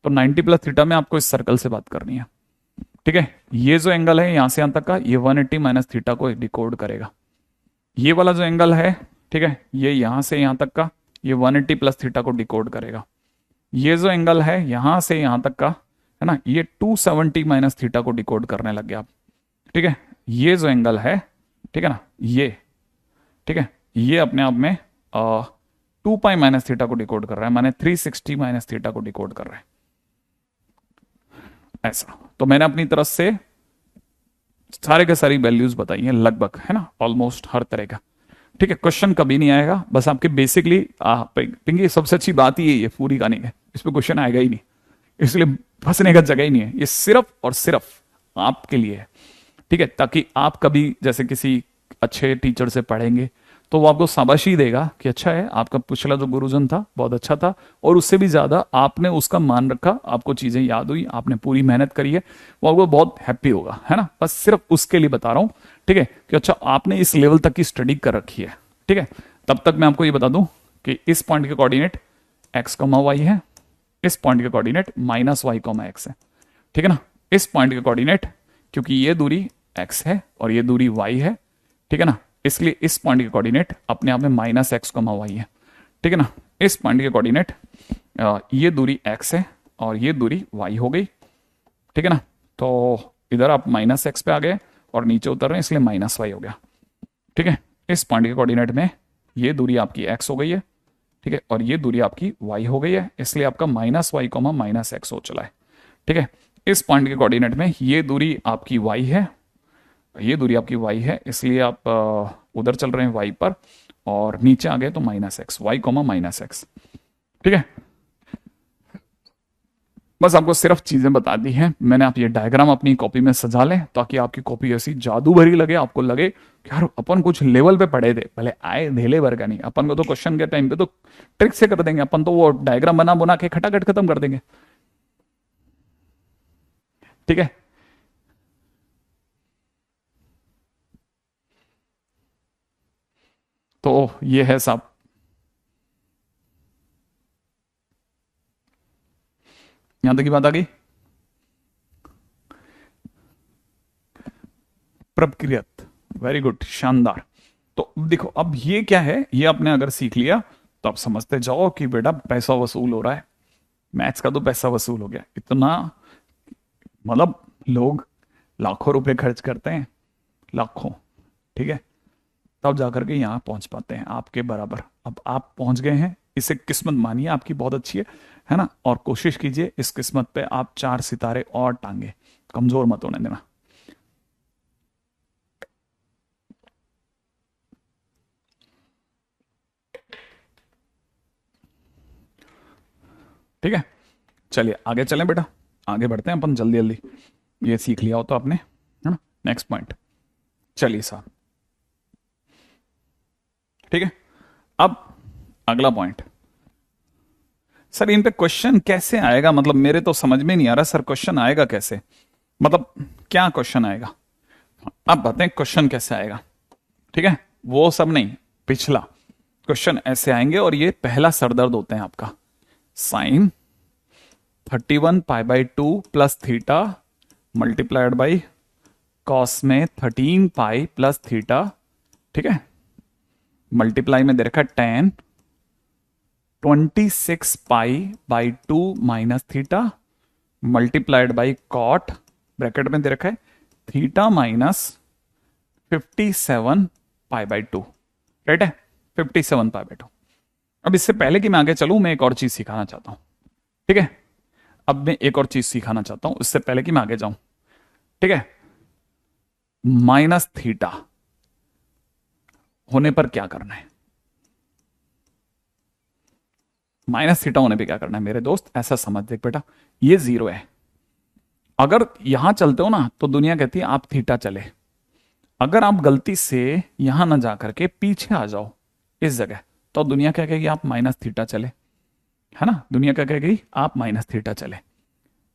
तो 90 प्लस थीटा में आपको इस सर्कल से बात करनी है, ठीक है। ये जो एंगल है यहां से यहां तक का, ये 180 माइनस थीटा को डिकोड करेगा। ये वाला जो एंगल है, ठीक है, ये यहां से यहां तक का, ये 180 प्लस थीटा को डिकोड करेगा। ये जो एंगल है यहां से यहां तक का, है ना, ये 270 माइनस थीटा को डिकोड करने लग गया आप, ठीक है। ये जो एंगल है, ठीक है ना, ये, ठीक है, ये अपने आप में 2 पाई माइनस थीटा को डिकोड कर रहा है, माने 360 माइनस थीटा को डिकोड कर रहा है, ऐसा। तो मैंने अपनी तरफ से सारे के सारी वैल्यूज बताई हैं लगभग, है ना, ऑलमोस्ट हर तरह का, ठीक है। क्वेश्चन कभी नहीं आएगा, बस आपके बेसिकली पिंकी सबसे अच्छी बात ही है पूरी कहानी है, इस पर क्वेश्चन आएगा ही नहीं, इसलिए फंसने का जगह ही नहीं है, ये सिर्फ और सिर्फ आपके लिए है, ठीक है, ताकि आप कभी जैसे किसी अच्छे टीचर से पढ़ेंगे तो वो आपको शाबाशी देगा कि अच्छा है, आपका पिछला जो गुरुजन था बहुत अच्छा था, और उससे भी ज़्यादा आपने उसका मान रखा, आपको चीज़ें याद हुई, आपने पूरी मेहनत करी है, वो आपको बहुत हैप्पी होगा, है ना। बस सिर्फ उसके लिए बता रहा हूँ, ठीक है, कि अच्छा आपने इस लेवल तक की स्टडी कर रखी है, ठीक है। तब तक मैं आपको ये बता दूं कि इस पॉइंट के कोऑर्डिनेट एक्स कॉमा वाई है, इस पॉइंट के coordinate minus y comma x है, ठीक है ना। इस पॉइंट के कोऑर्डिनेट, क्योंकि ये दूरी x है और ये दूरी y है, ठीक है ना, इसलिए इस पॉइंट के कोऑर्डिनेट अपने आप में माइनस एक्स कॉमा वाई है, ठीक है ना। इस पॉइंट के कोऑर्डिनेट ये दूरी x है और ये दूरी y हो गई, ठीक है ना। तो इधर आप माइनस एक्स पे आ गए और नीचे उतर रहे हैं, इसलिए माइनस वाई हो गया, ठीक है। इस पॉइंट के कोऑर्डिनेट में ये दूरी आपकी x हो गई है, ठीक है, और ये दूरी आपकी y हो गई है, इसलिए आपका minus y comma minus x हो चला है, ठीक है। इस पॉइंट के कोऑर्डिनेट में ये दूरी आपकी y है, ये दूरी आपकी y है, इसलिए आप उधर चल रहे हैं y पर, और नीचे आ गए तो minus x, y comma minus x, ठीक है। बस आपको सिर्फ चीजें बता दी हैं मैंने, आप ये डायग्राम अपनी कॉपी में सजा लें ताकि आपकी कॉपी ऐसी जादू भरी लगे, आपको लगे कि यार अपन कुछ लेवल पे पढ़े थे, भले आए धेले भर का नहीं, अपन को तो क्वेश्चन के टाइम पे तो ट्रिक से कर देंगे, अपन तो वो डायग्राम बना बना के खटाखट खत्म कर देंगे, ठीक है। तो ये है साहब, यहां तक की बात आ गई। प्रक्रियत, वेरी गुड, शानदार। तो देखो अब ये क्या है, ये आपने अगर सीख लिया तो आप समझते जाओ कि बेटा पैसा वसूल हो रहा है, मैथ्स का तो पैसा वसूल हो गया इतना, मतलब लोग लाखों रुपए खर्च करते हैं, लाखों, ठीक है, तब जाकर के यहाँ पहुंच पाते हैं आपके बराबर। अब आप पहुंच गए हैं, इसे किस्मत मानिए आपकी बहुत अच्छी है ना, और कोशिश कीजिए इस किस्मत पे आप 4 सितारे और टांगे, कमजोर मत होने देना। ठीक है, चलिए आगे चलें बेटा, आगे बढ़ते हैं अपन जल्दी जल्दी, ये सीख लिया हो तो आपने, है ना। नेक्स्ट पॉइंट, चलिए साहब, ठीक है। अब अगला पॉइंट, सर इन पे क्वेश्चन कैसे आएगा, मतलब मेरे तो समझ में नहीं आ रहा सर, क्वेश्चन आएगा कैसे, मतलब क्या क्वेश्चन आएगा, आप बताएं क्वेश्चन कैसे आएगा, ठीक है। वो सब नहीं, पिछला क्वेश्चन ऐसे आएंगे, और ये पहला सरदर्द होते हैं आपका, साइन 31 पाई/2 plus theta multiplied by cos में 13 पाई प्लस थीटा, ठीक है, मल्टीप्लाई में दे रखा है टेन 26 पाई/2 minus theta multiplied by cot, bracket में दे रखा है थीटा माइनस 57 पाई/2, राइट है, 57 पाई/2। अब इससे पहले कि मैं आगे चलूं, मैं एक और चीज सिखाना चाहता हूं, ठीक है। अब मैं एक और चीज सिखाना चाहता हूं उससे पहले कि मैं आगे जाऊं, ठीक है। माइनस थीटा होने पर क्या करना है, माइनस थीटा होने पे क्या करना है मेरे दोस्त, ऐसा समझ देख बेटा, ये 0 है, अगर यहां चलते हो ना तो दुनिया कहती है आप थीटा चले, अगर आप गलती से यहां ना जा करके पीछे आ जाओ इस जगह, तो दुनिया क्या कहेगी, आप माइनस थीटा चले, है ना, दुनिया क्या कहेगी, आप माइनस थीटा चले।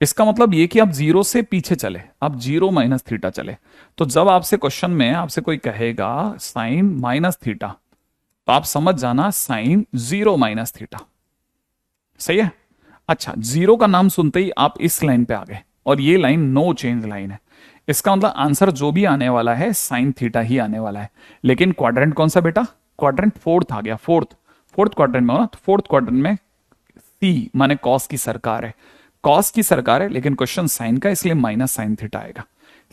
इसका मतलब ये कि आप 0 से पीछे चले, आप 0 माइनस थीटा चले। तो जब आपसे क्वेश्चन में आपसे कोई कहेगा साइन माइनस थीटा, तो आप समझ जाना साइन 0 माइनस थीटा, सही है। अच्छा, 0 का नाम सुनते ही आप इस लाइन पे आ गए, और ये लाइन नो चेंज लाइन है, इसका मतलब आंसर जो भी आने वाला है साइन थीटा ही आने वाला है। लेकिन क्वाड्रेंट कौन सा बेटा, क्वाड्रेंट फोर्थ आ गया, फोर्थ, फोर्थ क्वाड्रेंट में हो ना, तो फोर्थ क्वाड्रेंट में सी माने कॉस की सरकार है, कॉस की सरकार है, लेकिन क्वेश्चन साइन का, इसलिए माइनस साइन थीटा आएगा।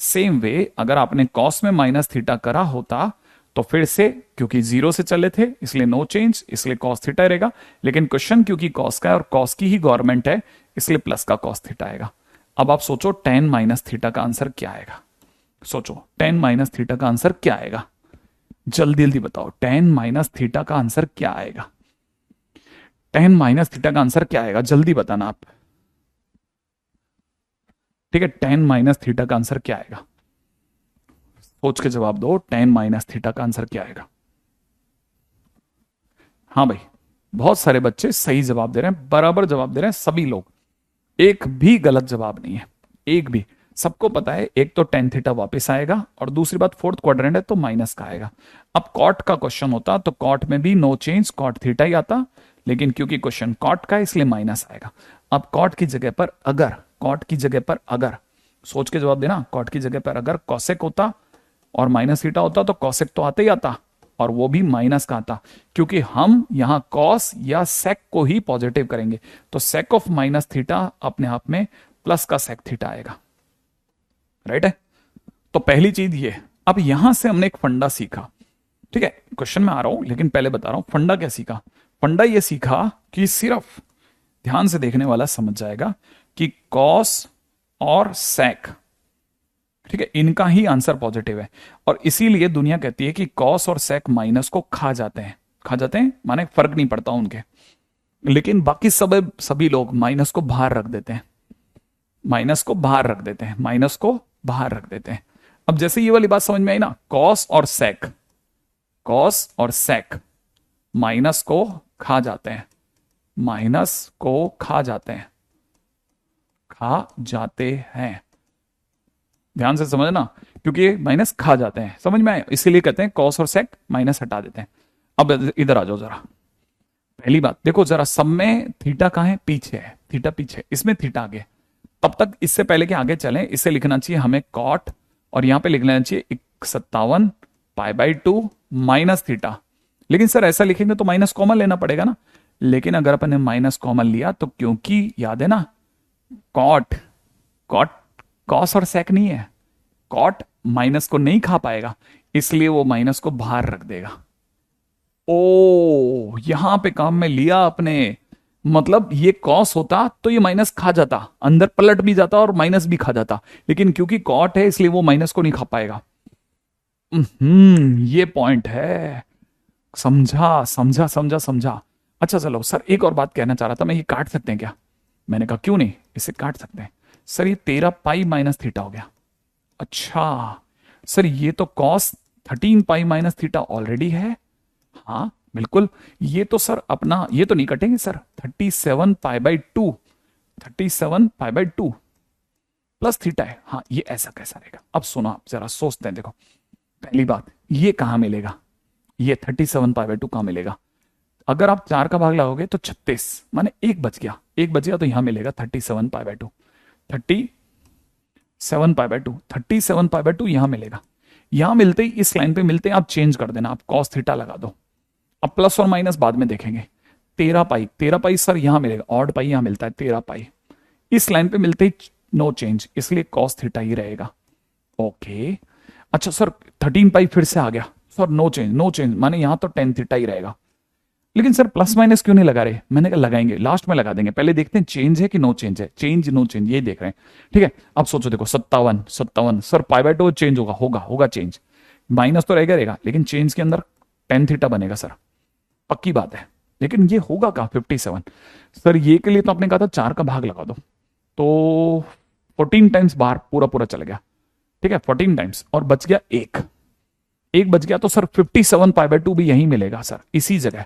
सेम वे अगर आपने कॉस में माइनस थीटा करा होता तो फिर से, क्योंकि 0 से चले थे इसलिए नो चेंज, इसलिए कॉस थीटा रहेगा, लेकिन क्वेश्चन क्योंकि कॉस का है और कॉस की ही गवर्नमेंट है, इसलिए प्लस का कॉस थीटा आएगा। अब आप सोचो टेन माइनस थीटा का आंसर क्या आएगा, सोचो टेन माइनस थीटा का आंसर क्या आएगा, जल्दी जल्दी बताओ, टेन माइनस थीटा का आंसर क्या आएगा, टेन माइनस थीटा का आंसर क्या आएगा, जल्दी बताना आप, ठीक है। टेन माइनस थीटा का आंसर क्या आएगा, सोच के जवाब दो, टेन माइनस थीटा का आंसर क्या आएगा। हाँ भाई, बहुत सारे बच्चे सही जवाब दे रहे हैं, बराबर जवाब दे रहे हैं सभी लोग, एक भी गलत जवाब नहीं है, एक भी। सबको पता है एक तो टेन थीटा वापस आएगा, और दूसरी बात फोर्थ क्वाड्रेंट है तो माइनस का आएगा। अब कॉट का क्वेश्चन होता तो कॉट में भी नो चेंज, कॉट थीटा ही आता, लेकिन क्योंकि क्वेश्चन कॉट का है इसलिए माइनस आएगा। अब कॉट की जगह पर अगर, कॉट की जगह पर अगर, सोच के जवाब देना, कॉट की जगह पर अगर कॉसेक होता और माइनस थीटा होता तो कॉसेक तो आते ही आता, और वो भी माइनस का आता, क्योंकि हम यहां कॉस या सेक को ही पॉजिटिव करेंगे, तो सेक ऑफ माइनस थीटा अपने आप में प्लस का सेक थीटा आएगा। राइट है, तो पहली चीज ये। अब यहां से हमने एक फंडा सीखा, ठीक है, क्वेश्चन में आ रहा हूं लेकिन पहले बता रहा हूं फंडा क्या सीखा। फंडा ये सीखा कि सिर्फ ध्यान से देखने वाला समझ जाएगा कि कॉस और सेक, ठीक है, इनका ही आंसर पॉजिटिव है, और इसीलिए दुनिया कहती है कि कॉस और सेक माइनस को खा जाते हैं, खा जाते हैं माने फर्क नहीं पड़ता उनके, लेकिन बाकी सब सभी लोग माइनस को बाहर रख देते हैं, माइनस को बाहर रख देते हैं, माइनस को बाहर रख देते हैं। अब जैसे ये वाली बात समझ में आई ना, कॉस और सेक, कॉस और सेक माइनस को खा जाते हैं, माइनस को खा जाते हैं, खा जाते हैं, ध्यान से समझना, क्योंकि ये माइनस खा जाते हैं, समझ में आए, इसीलिए कहते हैं कॉस और सेक माइनस हटा देते हैं। अब इधर आ जाओ जरा, पहली बात देखो जरा, सब में थीटा कहां है, पीछे है, थीटा पीछे, इसमें थीटा आगे। तब तक इससे पहले कि आगे चलें, इसे लिखना चाहिए हमें कॉट, और यहां पे लिख लेना चाहिए 57 पाई बाई 2 माइनस थीटा। लेकिन सर ऐसा लिखेंगे तो माइनस कॉमन लेना पड़ेगा ना, लेकिन अगर अपन ने माइनस कॉमन लिया तो, क्योंकि याद है ना, कॉट, कॉट कॉस और सेक नहीं है, कॉट माइनस को नहीं खा पाएगा, इसलिए वो माइनस को बाहर रख देगा। ओ, यहां पे काम में लिया आपने, मतलब ये कॉस होता तो ये माइनस खा जाता, अंदर पलट भी जाता और माइनस भी खा जाता, लेकिन क्योंकि कॉट है इसलिए वो माइनस को नहीं खा पाएगा। ये पॉइंट है, समझा समझा समझा समझा। अच्छा चलो सर, एक और बात कहना चाह रहा था मैं, ये काट सकते हैं क्या? मैंने कहा क्यों नहीं, इसे काट सकते हैं। सर ये 13 पाई माइनस थीटा हो गया। अच्छा सर, ये तो कॉस 13 पाई माइनस थीटा ऑलरेडी है। हाँ बिल्कुल, ये तो सर अपना, ये तो नहीं कटेंगे sir, 37 pi by 2, 37 pi by 2 plus theta है। हाँ ये ऐसा कैसा रहेगा, अब सुनो आप जरा सोचते हैं, देखो पहली बात, ये कहां मिलेगा, ये 37 पाई बाई 2 कहां मिलेगा? अगर आप 4 का भाग लगाओगे तो 36, माने एक बच गया, एक बच गया, तो यहां मिलेगा 37 पाई by 2, 37 pi by 2, 37 pi by 2 यहां मिलेगा। यहां मिलते ही, इस लाइन पे मिलते ही आप चेंज कर देना, आप कॉस थीटा लगा दो, अब प्लस और माइनस बाद में देखेंगे। 13 पाई, 13 पाई सर यहां मिलेगा, ऑड पाई यहां मिलता है 13 पाई, इस लाइन पे मिलते ही नो चेंज, इसलिए कॉस थीटा ही रहेगा। ओके, अच्छा सर 13 पाई फिर से आ गया, sir no change, no change माने यहां तो टेन थीटा ही रहेगा। लेकिन सर प्लस माइनस क्यों नहीं लगा रहे? मैंने कहा लगाएंगे, लास्ट में लगा देंगे, पहले देखते हैं चेंज है कि नो चेंज है, चेंज नो चेंज ये देख रहे हैं। ठीक है, अब सोचो देखो 57 57, सर पाई बाय 2 चेंज होगा, होगा होगा चेंज, माइनस तो रहेगा रहेगा, लेकिन चेंज के अंदर टेन थीटा बनेगा सर, पक्की बात है। लेकिन ये होगा कहाँ 57? सर ये के लिए तो आपने कहा था 4 का भाग लगा दो, तो 14 टाइम्स बाहर पूरा पूरा चल गया, ठीक है 14 टाइम्स, और बच गया एक, एक बच गया, तो सर 57 पाई बाय 2 भी यही मिलेगा सर, इसी जगह,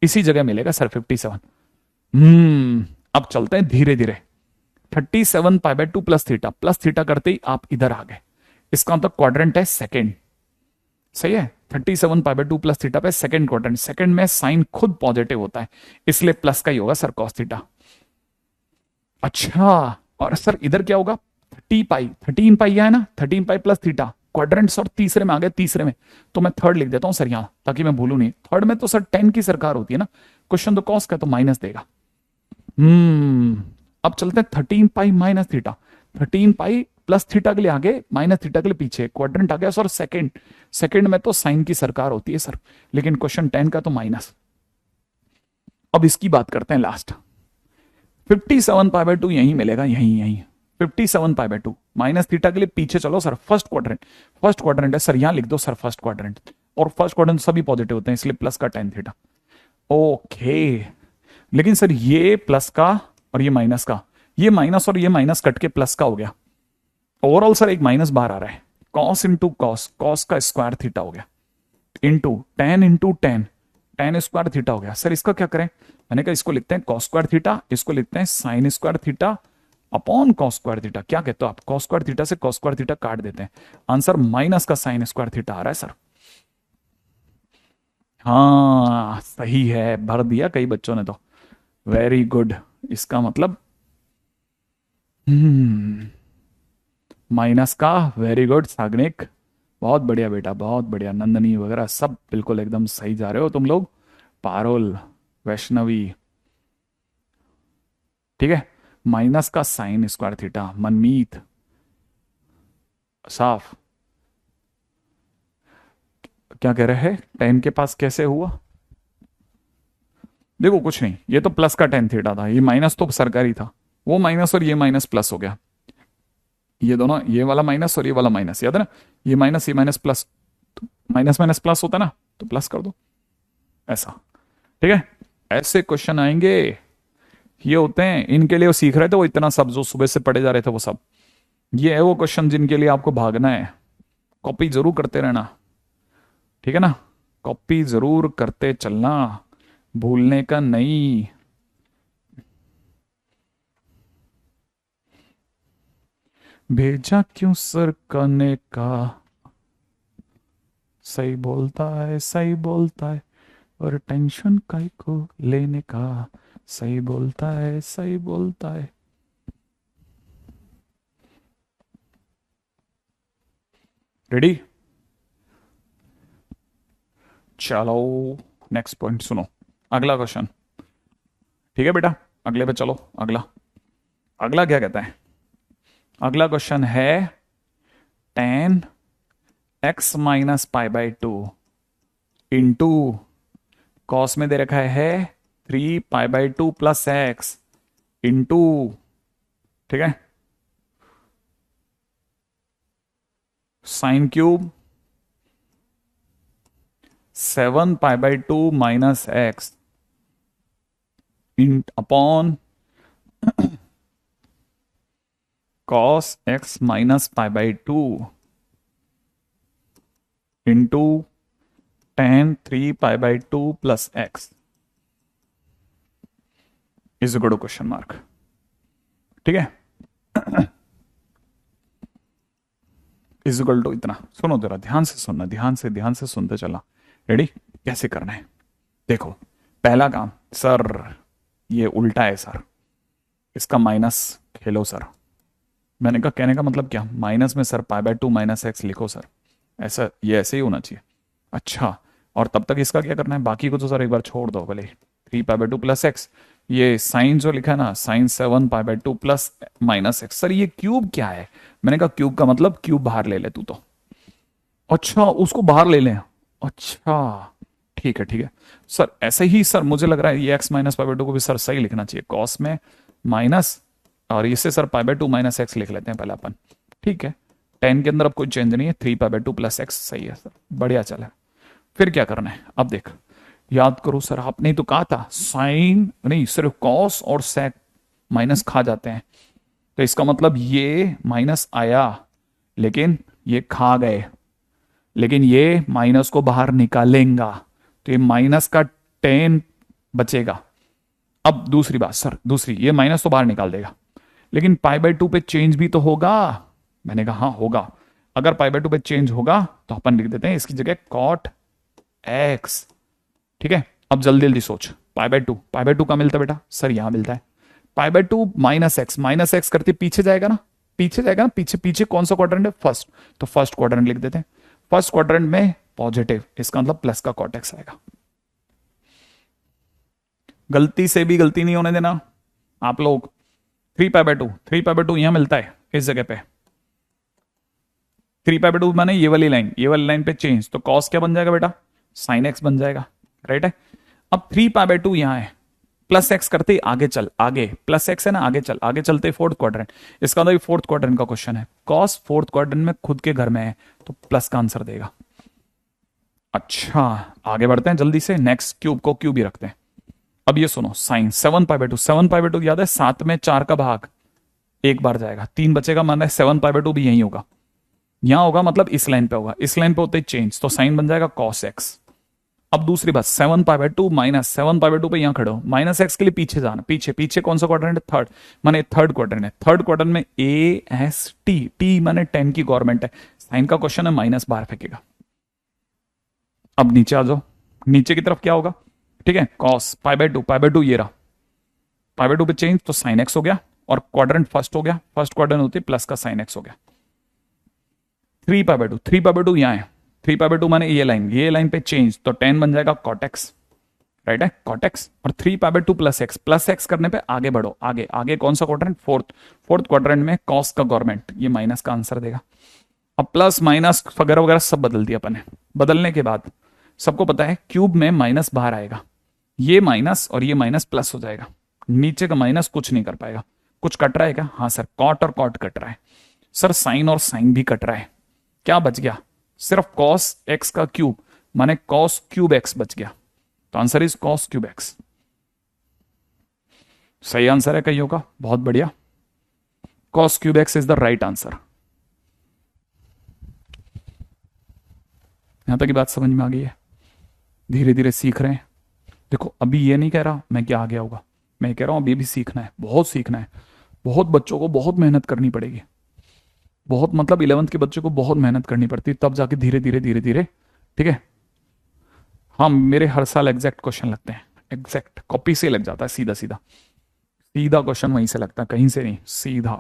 इसी जगह मिलेगा सर 57। अब चलते हैं धीरे धीरे, 37 पाई बाय 2 प्लस थीटा करते ही आप इधर आ गए, इसका मतलब क्वाड्रेंट है सेकेंड, सही है, 37 पाई बाय 2 प्लस थीटा पे सेकेंड क्वाड्रेंट, सेकेंड में साइन खुद पॉजिटिव होता है, इसलिए प्लस का ही होगा सर कॉस थीटा। अच्छा, और सर इधर क्या होगा, 30 पाई, 13 पाई है ना, 13 पाई प्लस थीटा, क्वाड्रेंट्स और तीसरे में आ गए, तीसरे में तो मैं थर्ड लिख देता हूं सर यहां, ताकि मैं भूलू नहीं, थर्ड में तो सर 10 की सरकार होती है ना, क्वेश्चन तो कॉस का तो माइनस देगा। अब चलते हैं 13 पाई माइनस थीटा, 13 पाई प्लस थीटा के लिए आगे, माइनस थीटा के लिए पीछे, क्वाड्रेंट आ गया सर सेकंड, सेकंड में तो साइन की सरकार होती है सर, लेकिन क्वेश्चन 10 का तो माइनस। अब इसकी बात करते हैं लास्ट, 57 पाई बाय 2 यही मिलेगा, यही यही 57 पाई बाय 2, माइनस थीटा के लिए पीछे चलो sir, first quadrant, first quadrant है सर, यहां लिख दो सर फर्स्ट क्वाड्रेंट, और फर्स्ट क्वाड्रेंट सभी पॉजिटिव होते हैं, इसलिए प्लस का टेन थीटा। ओके, लेकिन सर ये प्लस का और ये माइनस का, ये माइनस और ये माइनस कट के प्लस का हो गया, ओवरऑल सर एक माइनस बाहर आ रहा है, कॉस इंटू कॉस, कॉस का स्क्वायर थीटा हो गया, into ten, ten square theta हो गया। सर इसका क्या करें? मैंने कहा इसको लिखते हैं कॉस स्क्वायर थीटा, इसको लिखते हैं sine square theta upon cos square theta. क्या कहते हो आप? कॉस स्क्वायर थीटा से कॉस स्क्वायर थीटा काट देते हैं, आंसर माइनस का साइन स्क्वायर थीटा आ रहा है सर। हाँ सही है, भर दिया कई बच्चों ने तो। Very good. इसका मतलब माइनस का। वेरी गुड साग्निक, बहुत बढ़िया बेटा, बहुत बढ़िया। नंदनी वगैरह सब बिल्कुल एकदम सही जा रहे हो तुम लोग। पारुल, वैष्णवी, ठीक है। माइनस का साइन स्क्वायर थीटा। मनमीत, साफ। क्या कह रहे हैं? टेन के पास कैसे हुआ? देखो कुछ नहीं, ये तो प्लस का टेन थीटा था, ये माइनस तो सरकारी था। वो माइनस और ये माइनस प्लस हो गया। ये दोनों, ये वाला माइनस और ये वाला माइनस, याद है ना? ये माइनस प्लस, तो माइनस माइनस प्लस होता है ना, तो प्लस कर दो ऐसा। ठीक है, ऐसे क्वेश्चन आएंगे, ये होते हैं। इनके लिए वो सीख रहे थे, वो इतना सब जो सुबह से पढ़े जा रहे थे वो सब। ये है वो क्वेश्चन जिनके लिए आपको भागना है। कॉपी जरूर करते रहना, ठीक है ना? कॉपी जरूर करते चलना, भूलने का नहीं। भेजा क्यों सर करने का, सही बोलता है सही बोलता है, और टेंशन काय को लेने का, सही बोलता है सही बोलता है। रेडी? चलो नेक्स्ट पॉइंट सुनो, अगला क्वेश्चन। ठीक है बेटा, अगले पे चलो। अगला, अगला क्या कहता है? अगला क्वेश्चन है tan x minus pi by two into, cos में दे रखा है 3 pi by 2 plus x into, ठीक है, sine cube 7 pi by 2 minus x in upon cos x minus pi by 2 into tan 3 pi by 2 plus x is equal to question mark. ठीक है, is equal to इतना। सुनो जरा ध्यान से सुनना, ध्यान से सुनते चलना। रेडी? कैसे करना है देखो। पहला काम, सर ये उल्टा है सर, इसका माइनस खेलो सर। मैंने कहा कहने का मतलब क्या, माइनस में sir pi by 2 minus x लिखो सर, ऐसा, ये ऐसे ही होना चाहिए। अच्छा, और तब तक इसका क्या करना है, बाकी को तो सर एक बार छोड़ दो भले। 3 पाई बाई 2 प्लस एक्स, ये साइन जो लिखा है ना, sine 7 pi by 2 plus minus x. Sir ये क्यूब क्या है? मैंने कहा क्यूब का मतलब क्यूब बाहर ले ले तू तो। अच्छा, उसको बाहर ले लें। अच्छा ठीक है, ठीक है सर, ऐसे ही सर मुझे लग रहा है ये एक्स माइनस पाई बाई 2 को भी सर सही लिखना चाहिए, कॉस में माइनस, और इससे sir pi by 2 minus x लिख लेते हैं पहले अपन। ठीक है, टेन के अंदर अब कोई चेंज नहीं है, 3 पाई बाई 2 प्लस एक्स सही है सर, बढ़िया चला। फिर क्या करना है अब देख, याद करो सर, आपने ही तो कहा था साइन नहीं, सिर्फ कॉस और सेक माइनस खा जाते हैं, तो इसका मतलब ये माइनस आया लेकिन ये खा गए, लेकिन ये माइनस को बाहर निकालेगा, तो ये माइनस का 10 बचेगा। अब दूसरी बात सर, दूसरी, ये माइनस तो बाहर निकाल देगा, लेकिन पाई बाई 2 पे चेंज भी तो होगा। मैंने कहा हाँ होगा। अगर पाई बाई 2 पे चेंज होगा तो अपन लिख देते हैं इसकी जगह कॉट एक्स। ठीक है, अब जल्दी जल्दी सोच, पाई बाई 2 का मिलता है बेटा सर, यहां मिलता है पाई बाई 2 माइनस एक्स करते पीछे जाएगा ना, पीछे जाएगा ना, पीछे पीछे कौन सा क्वाड्रेंट है, फर्स्ट, तो फर्स्ट क्वाड्रेंट लिख देते हैं। फर्स्ट क्वाड्रेंट में पॉजिटिव, इसका मतलब प्लस का कॉट एक्स आएगा। गलती से भी गलती नहीं होने देना आप लोग। 3 पाई बाई 2 यहां मिलता है इस जगह पे, 3 पाई बाई 2 माने ये वाली लाइन पे चेंज, तो कॉस क्या बन जाएगा बेटा, साइन एक्स बन जाएगा, राइट है। अब 3 पाई बाई 2 यहां है, प्लस एक्स करते ही आगे चल, आगे प्लस एक्स है ना, आगे चल, आगे चलते ही फोर्थ क्वाड्रेंट, इसका मतलब फोर्थ क्वाड्रेंट का क्वेश्चन है, कॉस फोर्थ क्वाड्रेंट में खुद के घर में है, तो प्लस का आंसर देगा। अच्छा, आगे बढ़ते हैं जल्दी से, नेक्स्ट क्यूब को क्यूब ही रखते हैं। अब ये सुनो, साइन 7 पाई बाई 2 याद है, 7 में 4 का भाग एक बार जाएगा, 3 बचेगा, माना 7 पाई बाई 2 भी यही होगा, यहां होगा मतलब इस लाइन पे होगा, इस लाइन पे होते ही चेंज, तो साइन बन जाएगा कॉस एक्स। अब दूसरी बात, 7 pi by 2 minus 7 pi by 2 पे यहां खड़े हो, माइनस एक्स के लिए पीछे जाना, पीछे पीछे कौन सा क्वाड्रेंट है, थर्ड, माने थर्ड क्वाड्रेंट है, थर्ड क्वाड्रेंट में ए एस टी, टी माने 10 की गवर्नमेंट है, साइन का क्वेश्चन है, माइनस बाहर फेंकेगा। अब नीचे आ जाओ, नीचे की तरफ क्या होगा, ठीक है, कॉस पाई बाय 2 ये रहा, पाई बाय 2 पे चेंज तो साइन एक्स हो गया, और क्वाड्रेंट फर्स्ट हो गया, फर्स्ट क्वाड्रेंट होती है प्लस का साइन एक्स हो गया। 3 पाई बाय 2 यहाँ है, 3 पाई बाय 2 माने ये लाइन पे चेंज तो 10 बन जाएगा कॉट एक्स, राइट है, कॉट एक्स, और 3 पाई बाय 2 प्लस एक्स करने पे आगे बढ़ो, आगे आगे कौन सा क्वाड्रेंट, फोर्थ, फोर्थ क्वाड्रेंट में कॉस का गवर्नमेंट, ये माइनस का आंसर देगा। अब प्लस माइनस वगैरह वगैरह सब बदल दिया अपन ने, बदलने के बाद सबको पता है क्यूब में माइनस बाहर आएगा, ये माइनस और ये माइनस प्लस हो जाएगा, नीचे का माइनस कुछ नहीं कर पाएगा। कुछ कट रहा है क्या, हाँ सर, कॉट और कॉट कट रहा है, सर साइन और साइन भी कट रहा है, क्या बच गया, सिर्फ कॉस एक्स का क्यूब, माने कॉस क्यूब एक्स बच गया, तो answer is cos cube x. सही आंसर है कईयों का, बहुत बढ़िया, cos cube x is the right answer. यहां तक की बात समझ में आ गई है, धीरे धीरे सीख रहे हैं। देखो अभी ये नहीं कह रहा मैं क्या आ गया होगा, मैं कह रहा हूं अभी भी सीखना है, बहुत सीखना है, बहुत बच्चों को बहुत मेहनत करनी पड़ेगी, बहुत मतलब 11th के बच्चों को बहुत मेहनत करनी पड़ती है, तब जाके धीरे धीरे धीरे धीरे, ठीक है। हाँ मेरे हर साल एग्जैक्ट क्वेश्चन लगते हैं, एग्जैक्ट कॉपी से लग जाता है, सीधा सीधा सीधा क्वेश्चन वहीं से लगता है, कहीं से नहीं, सीधा,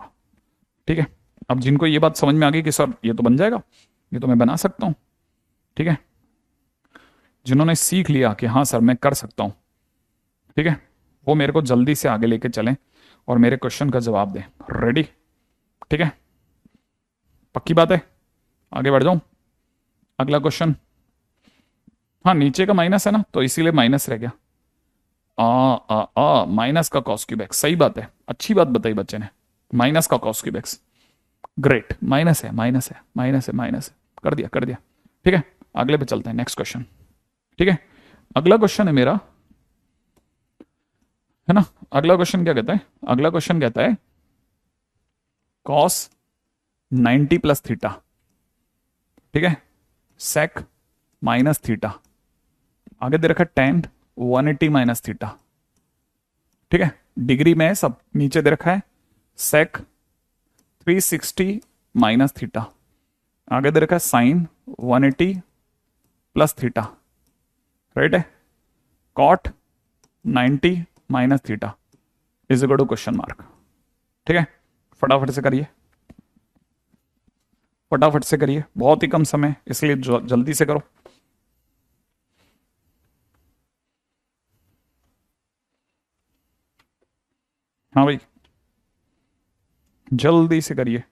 ठीक है। अब जिनको ये बात समझ में आ गई कि सर ये तो बन जाएगा, ये तो मैं बना सकता हूं, ठीक है, जिन्होंने सीख लिया कि हाँ सर मैं कर सकता हूं, ठीक है, वो मेरे को जल्दी से आगे लेके चलें और मेरे क्वेश्चन का जवाब दें, रेडी, ठीक है, पक्की बात है, आगे बढ़ जाऊं, अगला क्वेश्चन, हाँ नीचे का माइनस है ना तो इसीलिए माइनस रह गया, माइनस का कॉस क्यूब एक्स, सही बात है, अच्छी बात बताई बच्चे ने, माइनस का cos cube x, great, minus है माइनस है माइनस है माइनस है, कर दिया कर दिया, ठीक है, अगले पे चलते हैं, नेक्स्ट क्वेश्चन, ठीक है। अगला क्वेश्चन है मेरा, है ना, अगला क्वेश्चन क्या कहता है, अगला क्वेश्चन कहता है कॉस 90 प्लस थीटा, ठीक है, सेक माइनस थीटा, आगे दे रखा टेन 180 माइनस थीटा, ठीक है, डिग्री में सब नीचे दे रखा है सेक 360 माइनस थीटा, आगे दे रखा है साइन 180 प्लस थीटा, राइट है, cot 90 minus theta is equal to question mark, ठीक है, फटाफट से करिए, फटाफट से करिए, बहुत ही कम समय इसलिए जल्दी से करो। हाँ भाई जल्दी से करिए।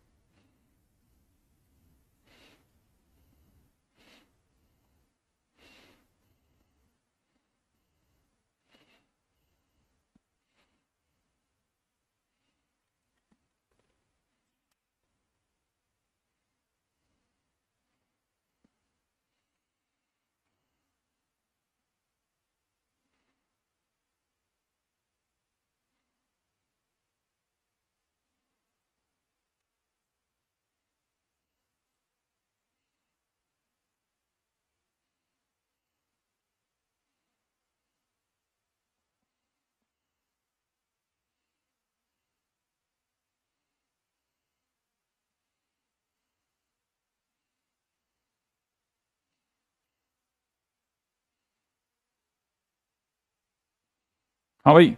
हाँ भाई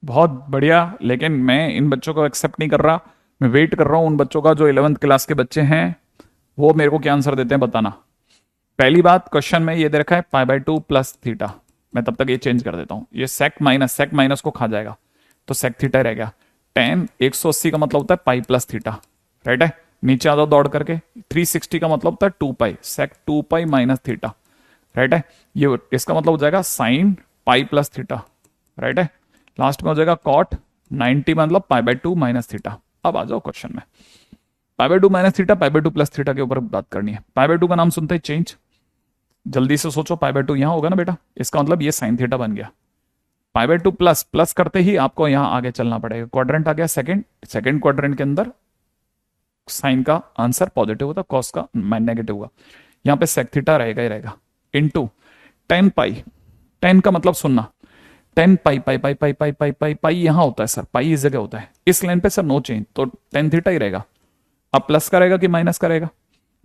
बहुत बढ़िया, लेकिन मैं इन बच्चों को एक्सेप्ट नहीं कर रहा, मैं वेट कर रहा हूं उन बच्चों का जो 11th क्लास के बच्चे हैं, वो मेरे को क्या आंसर देते हैं बताना। पहली बात, क्वेश्चन में ये दे रखा है पाई बाय 2 प्लस थीटा, मैं तब तक ये चेंज कर देता हूं, ये सेक माइनस को खा जाएगा तो सेक थीटा रह गया, टेन 180 का मतलब होता है पाई प्लस थीटा, राइट है, नीचे आ जाओ दौड़ करके, 360 का मतलब होता है 2 पाई, सेक 2 पाई माइनस थीटा, राइट है, ये इसका मतलब हो जाएगा sine pi plus theta, right है, लास्ट में हो जाएगा कॉट 90 मतलब पाई बाय 2 माइनस थीटा। अब आ जाओ क्वेश्चन में, pi by 2 minus theta, pi by 2 plus theta के ऊपर बात करनी है। पाई बाय 2 का नाम सुनते ही चेंज, जल्दी से सोचो, पाई बाय 2 यहां होगा ना बेटा, इसका मतलब ये साइन थीटा बन गया, पाई बाय 2 प्लस प्लस करते ही आपको यहां आगे चलना पड़ेगा, क्वाड्रेंट आ गया सेकंड, सेकंड क्वाड्रेंट के अंदर साइन का आंसर पॉजिटिव होता, कॉस का नेगेटिव होगा, यहां पे सेक थीटा रहेगा ही रहेगा, इनटू टेन पाई, टेन का मतलब सुनना, टेन पाई पाई पाई पाई पाई पाई पाई पाई यहां होता है सर, पाई इस जगह होता है, इस लाइन पे सर नो चेंज, तो टेन थीटा ही रहेगा। अब प्लस करेगा कि माइनस करेगा,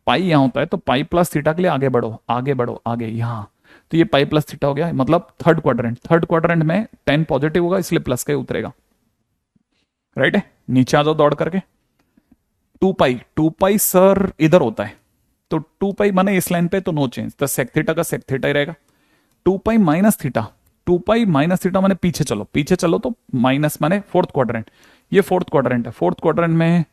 पाई यहां होता है तो पाई प्लस थीटा के लिए आगे बढ़ो आगे बढ़ो आगे यहां, तो ये पाई प्लस थीटा हो गया, मतलब थर्ड क्वाड्रेंट, थर्ड क्वाड्रेंट में टेन पॉजिटिव होगा इसलिए प्लस का ही उतरेगा, राइट है। नीचे आ जाओ दौड़ करके, two pi, two pi sir इधर होता है, तो टू पाई माने इस लाइन पे तो नो चेंज, तो सेक थीटा का सेक थीटा ही रहेगा। Two pi minus theta, two pi minus theta माने पीछे चलो, पीछे चलो तो माइनस माने फोर्थ क्वाड्रेंट, ये फोर्थ क्वाड्रेंट है, फोर्थ क्वाड्रेंट में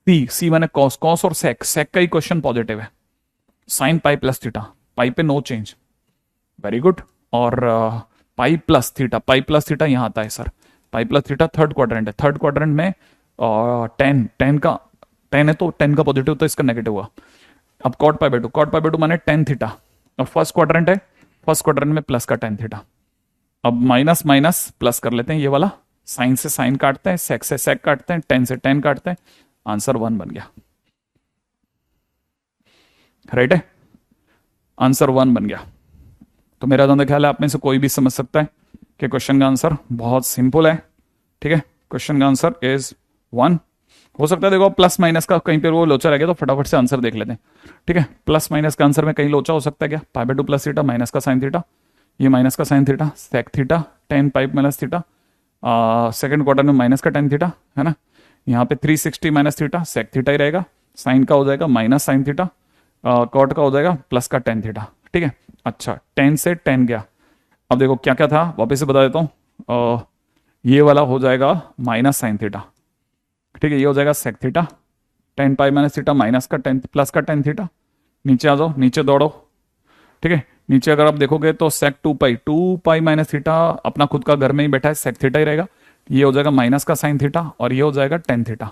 सी, सी माने कॉस, कॉस और सेक, सेक का ही क्वेश्चन पॉजिटिव है, साइन पाई प्लस थीटा, पाई पे नो चेंज, वेरी गुड। और पाई प्लस थीटा, पाई प्लस थीटा यहां आता है सर, पाई प्लस थीटा थर्ड क्वाड्रेंट है, थर्ड क्वाड्रेंट में टेन, टेन का टेन है तो टेन का पॉजिटिव तो इसका नेगेटिव हुआ। अब cot pi by two, cot pi by two माने टेन थीटा, और फर्स्ट क्वाड्रेंट है, फर्स्ट क्वाड्रेंट में प्लस का टेन थीटा। अब माइनस माइनस प्लस कर लेते हैं, ये वाला साइन से साइन काटते हैं, सेक से सेक काटते हैं, टेन से टेन काटते हैं, आंसर वन बन गया, राइट है, आंसर वन बन गया। तो मेरा तो ख्याल है आप में से कोई भी समझ सकता है कि क्वेश्चन का आंसर बहुत सिंपल है, ठीक है, क्वेश्चन का आंसर इज वन। हो सकता है देखो प्लस माइनस का कहीं पे वो लोचा रह गया तो फटाफट से आंसर देख लेते हैं, ठीक है। प्लस माइनस का आंसर में कहीं लोचा हो सकता है क्या, pi by two plus theta minus का साइन थीटा, ये माइनस का sine theta, sec theta, tan pi minus theta, second quarter में माइनस का टेन थीटा है ना, यहाँ पे 360 माइनस थीटा, सेक थीटा ही रहेगा, साइन का हो जाएगा माइनस साइन थीटा, कॉट का हो जाएगा प्लस का टेन थीटा, ठीक है। अच्छा, टेन से टेन गया, अब देखो क्या क्या था वापस से बता देता हूँ, ये वाला हो जाएगा माइनस साइन थीटा, ठीक है, ये हो जाएगा sec theta, tan pi minus theta minus का टेन प्लस का टेन थीटा, नीचे आ जाओ नीचे दौड़ो, ठीक है, नीचे अगर आप देखोगे तो सेक टू पाई माइनस थीटा अपना खुद का घर में ही बैठा है, सेक थीटा ही रहेगा, ये हो जाएगा माइनस का साइन थीटा और ये हो जाएगा टेन थीटा,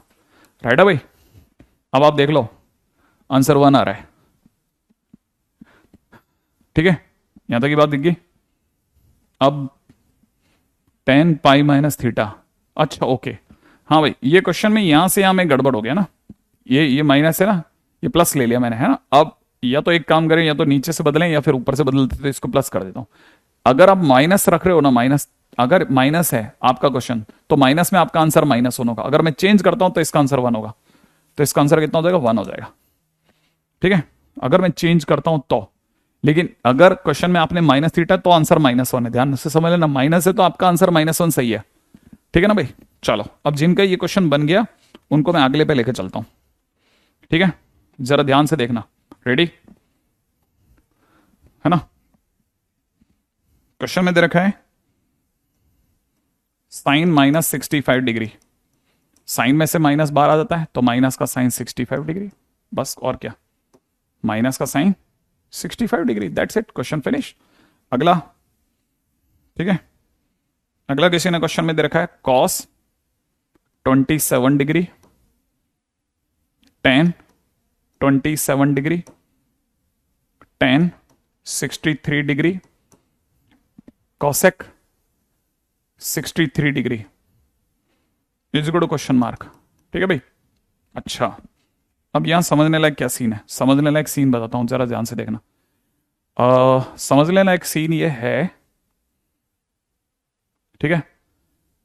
राइट है भाई। अब आप देख लो आंसर वन आ रहा है, ठीक है, यहां तक की बात दिख गई। अब टेन पाई माइनस थीटा, अच्छा ओके, हाँ भाई ये क्वेश्चन में यहां से यहां में गड़बड़ हो गया ना, ये माइनस है ना, ये प्लस ले लिया मैंने है ना। अब या तो एक काम करें, या तो नीचे से बदलें या फिर ऊपर से बदलते, तो इसको प्लस कर देता हूं। अगर आप माइनस रख रहे हो ना, माइनस अगर माइनस है आपका क्वेश्चन तो माइनस में आपका आंसर माइनस वन होगा, अगर मैं चेंज करता हूं तो इसका आंसर वन होगा, तो इसका आंसर कितना हो जाएगा, वन हो जाएगा, ठीक है, अगर मैं चेंज करता हूं तो। लेकिन अगर क्वेश्चन में आपने माइनस थीटा तो आंसर माइनस वन है, ध्यान से समझ लेना, माइनस है तो आपका आंसर माइनस वन सही है, ठीक है ना भाई। चलो अब जिनका ये क्वेश्चन बन गया उनको मैं अगले पे लेके चलता हूं, ठीक है, जरा ध्यान से देखना, रेडी है ना। क्वेश्चन में दे रखा है साइन माइनस 65 डिग्री, साइन में से माइनस बाहर आ जाता है तो माइनस का साइन 65 डिग्री, बस और क्या, माइनस का sine 65 degree, that's it, question finish. अगला, ठीक है, अगला किसी ने क्वेश्चन में दे रखा है cos 27 degree, tan 27 degree, tan 63 degree, cosec 63 degree is equal to question mark, ठीक है भाई। अच्छा, अब यहां समझने लायक क्या सीन है, समझने लायक सीन बताता हूं, जरा ध्यान से देखना। समझने लायक सीन ये है, ठीक है,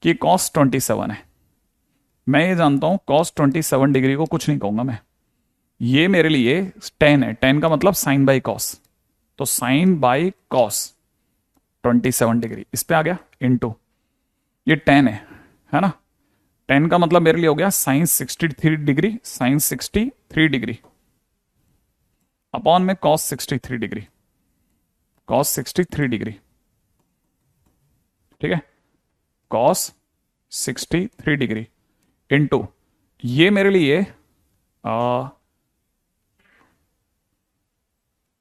कि कॉस 27 है, मैं ये जानता हूं कॉस 27 डिग्री को कुछ नहीं कहूंगा मैं, ये मेरे लिए टेन है, टेन का मतलब साइन बाई कॉस, तो साइन बाई कॉस 27 डिग्री इस पे आ गया, इनटू ये टेन है ना, टेन का मतलब मेरे लिए हो गया sine 63 degree, sine 63 degree upon में कॉस 63 डिग्री, कॉस 63 डिग्री, ठीक है, कॉस 63 डिग्री इनटू ये मेरे लिए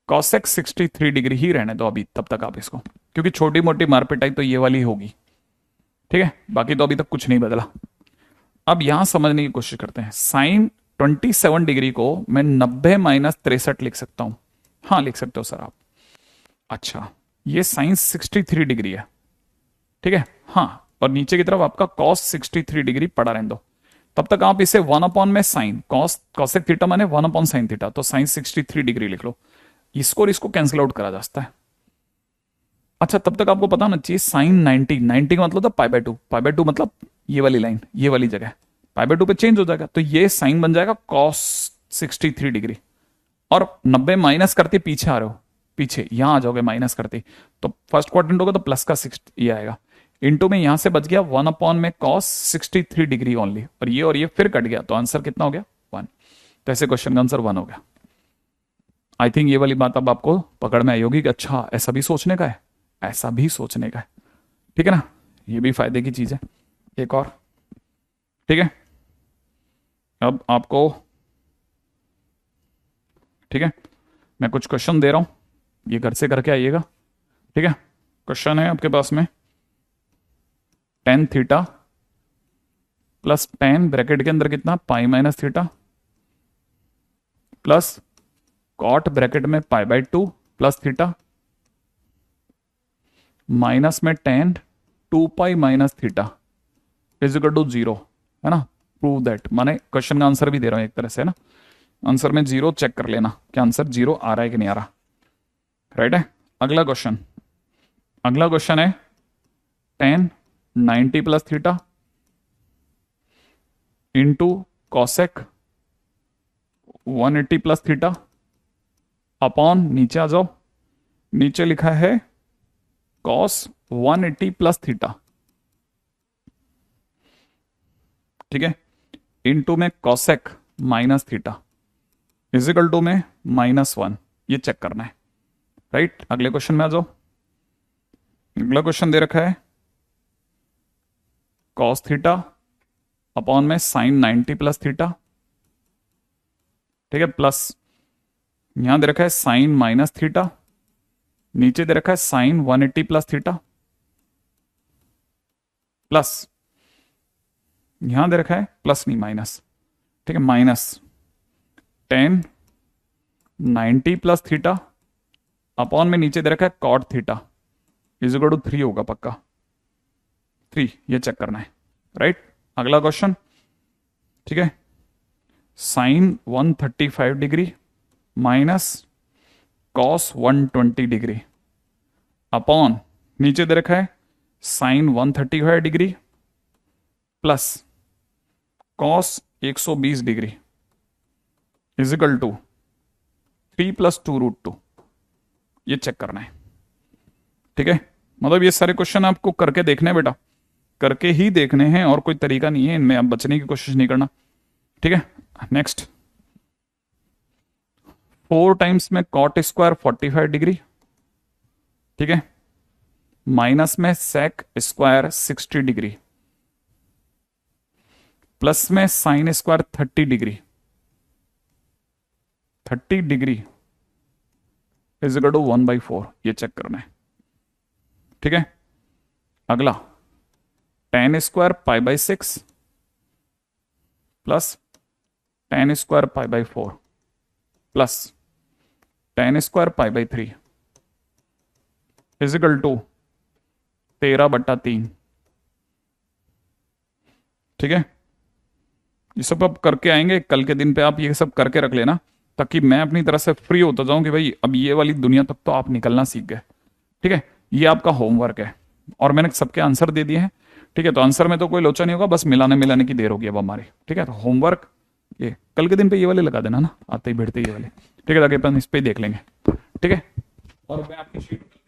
कॉसेक 63 डिग्री ही रहने दो अभी तब तक आप इसको, क्योंकि छोटी मोटी मारपिटाई तो ये वाली होगी, ठीक है, बाकी तो अभी तक कुछ नहीं बदला। अब यहां समझने की कोशिश करते हैं, साइन 27 डिग्री को मैं 90 माइनस 63 लिख सकता हूं, हाँ लिख सकते हो सर आप। अच्छा, ये साइन 63 डिग्री है, ठीक है, हाँ, और नीचे की तरफ आपका कॉस 63 डिग्री पड़ा रहने दो, तब तक आप इसे वन अपॉन में साइन कॉस कॉसेक थीटा माने वन अपॉन साइन थीटा, तो साइन 63 डिग्री लिख लो, इसको और इसको कैंसिल आउट करा जा सकता है, अच्छा तब तक आपको पता होना चाहिए साइन 90, 90 का मतलब था पाई बाय टू मतलब ये वाली लाइन, ये वाली जगह पाई बाय टू पे चेंज हो जाएगा, तो ये साइन बन जाएगा कॉस 63 डिग्री। और 90 माइनस करते पीछे आ रहे हो, पीछे यहां आ जाओगे माइनस करते, तो फर्स्ट क्वाड्रेंट होगा तो प्लस का 6 ये आएगा, इंटू में यहां से बच गया 1 अपॉन में कॉस 63 डिग्री ओनली, और ये फिर कट गया, तो आंसर कितना हो गया 1। तो ऐसे क्वेश्चन का आंसर 1 हो गया। आई थिंक ये वाली बात अब आपको पकड़ में आई होगी कि अच्छा ऐसा भी सोचने का है, ऐसा भी सोचने का है, ठीक है ना, ये भी फायदे की चीज है। एक और, ठीक है, अब आपको, ठीक है, मैं कुछ क्वेश्चन दे रहा हूं, ये घर से करके आइएगा, ठीक है। क्वेश्चन है आपके पास में tan theta plus tan bracket के अंदर कितना pi minus theta plus cot bracket में pi by two plus theta minus में tan 2 pi minus theta is equal to 0, है ना। प्रूव दैट, माने क्वेश्चन का आंसर भी दे रहा हूं एक तरह से, है ना। आंसर में 0 चेक कर लेना कि आंसर 0 आ रहा है कि नहीं आ रहा, राइट है। अगला क्वेश्चन, अगला क्वेश्चन है ten 90 plus theta into cosec 180 plus theta upon, नीचे आ जाओ, नीचे लिखा है कॉस 180 प्लस थीटा, ठीक है, इंटू में cosec minus theta is equal to में -1, ये चेक करना है, राइट। अगले क्वेश्चन में आ जाओ। अगला क्वेश्चन दे रखा है कॉस थीटा अपॉन में साइन 90 प्लस थीटा, ठीक है, प्लस यहां दे रखा है साइन माइनस थीटा, नीचे दे रखा है साइन 180 प्लस थीटा, प्लस यहां दे रखा है प्लस नहीं माइनस, ठीक है, minus tan 90 plus theta upon में नीचे दे रखा है cot theta is equal to 3 होगा पक्का, 3, ये चेक करना है, राइट। अगला क्वेश्चन, ठीक है, sine 135 degree minus cos 120 degree upon नीचे दे रखा है sine 135 degree plus cos 120 degree is equal to 3 + 2√2, ये चेक करना है, ठीक है। मतलब ये सारे क्वेश्चन आपको करके देखने हैं बेटा, करके ही देखने हैं, और कोई तरीका नहीं है इनमें, आप बचने की कोशिश नहीं करना, ठीक है। नेक्स्ट, 4 टाइम्स में कॉट स्क्वायर 45 डिग्री, ठीक है, माइनस में सेक स्क्वायर 60 डिग्री प्लस में sine square 30 degree, 30 degree is equal to 1/4, ये चेक करना है, ठीक है। अगला tan square pi by 6 plus tan square pi by 4 plus tan square pi by 3 is equal to 13/3, ठीक है। ये सब आप करके आएंगे कल के दिन पे, आप ये सब करके रख लेना ताकि मैं अपनी तरह से फ्री होता जाऊं कि भाई अब ये वाली दुनिया तक तो आप निकलना सीख गए, ठीक है। ये आपका होमवर्क है और मैंने सबके आंसर दे दिए हैं, ठीक है। तो आंसर में तो कोई लोचा नहीं होगा, बस मिलाने मिलाने की देर होगी अब हमारी, ठीक है। तो होमवर्क ये कल के दिन पे ये वाले लगा देना ना, आते ही भिड़ते ये वाले, ठीक है, ताकि अपन इस पे देख लेंगे, ठीक है। और मैं आपकी शीट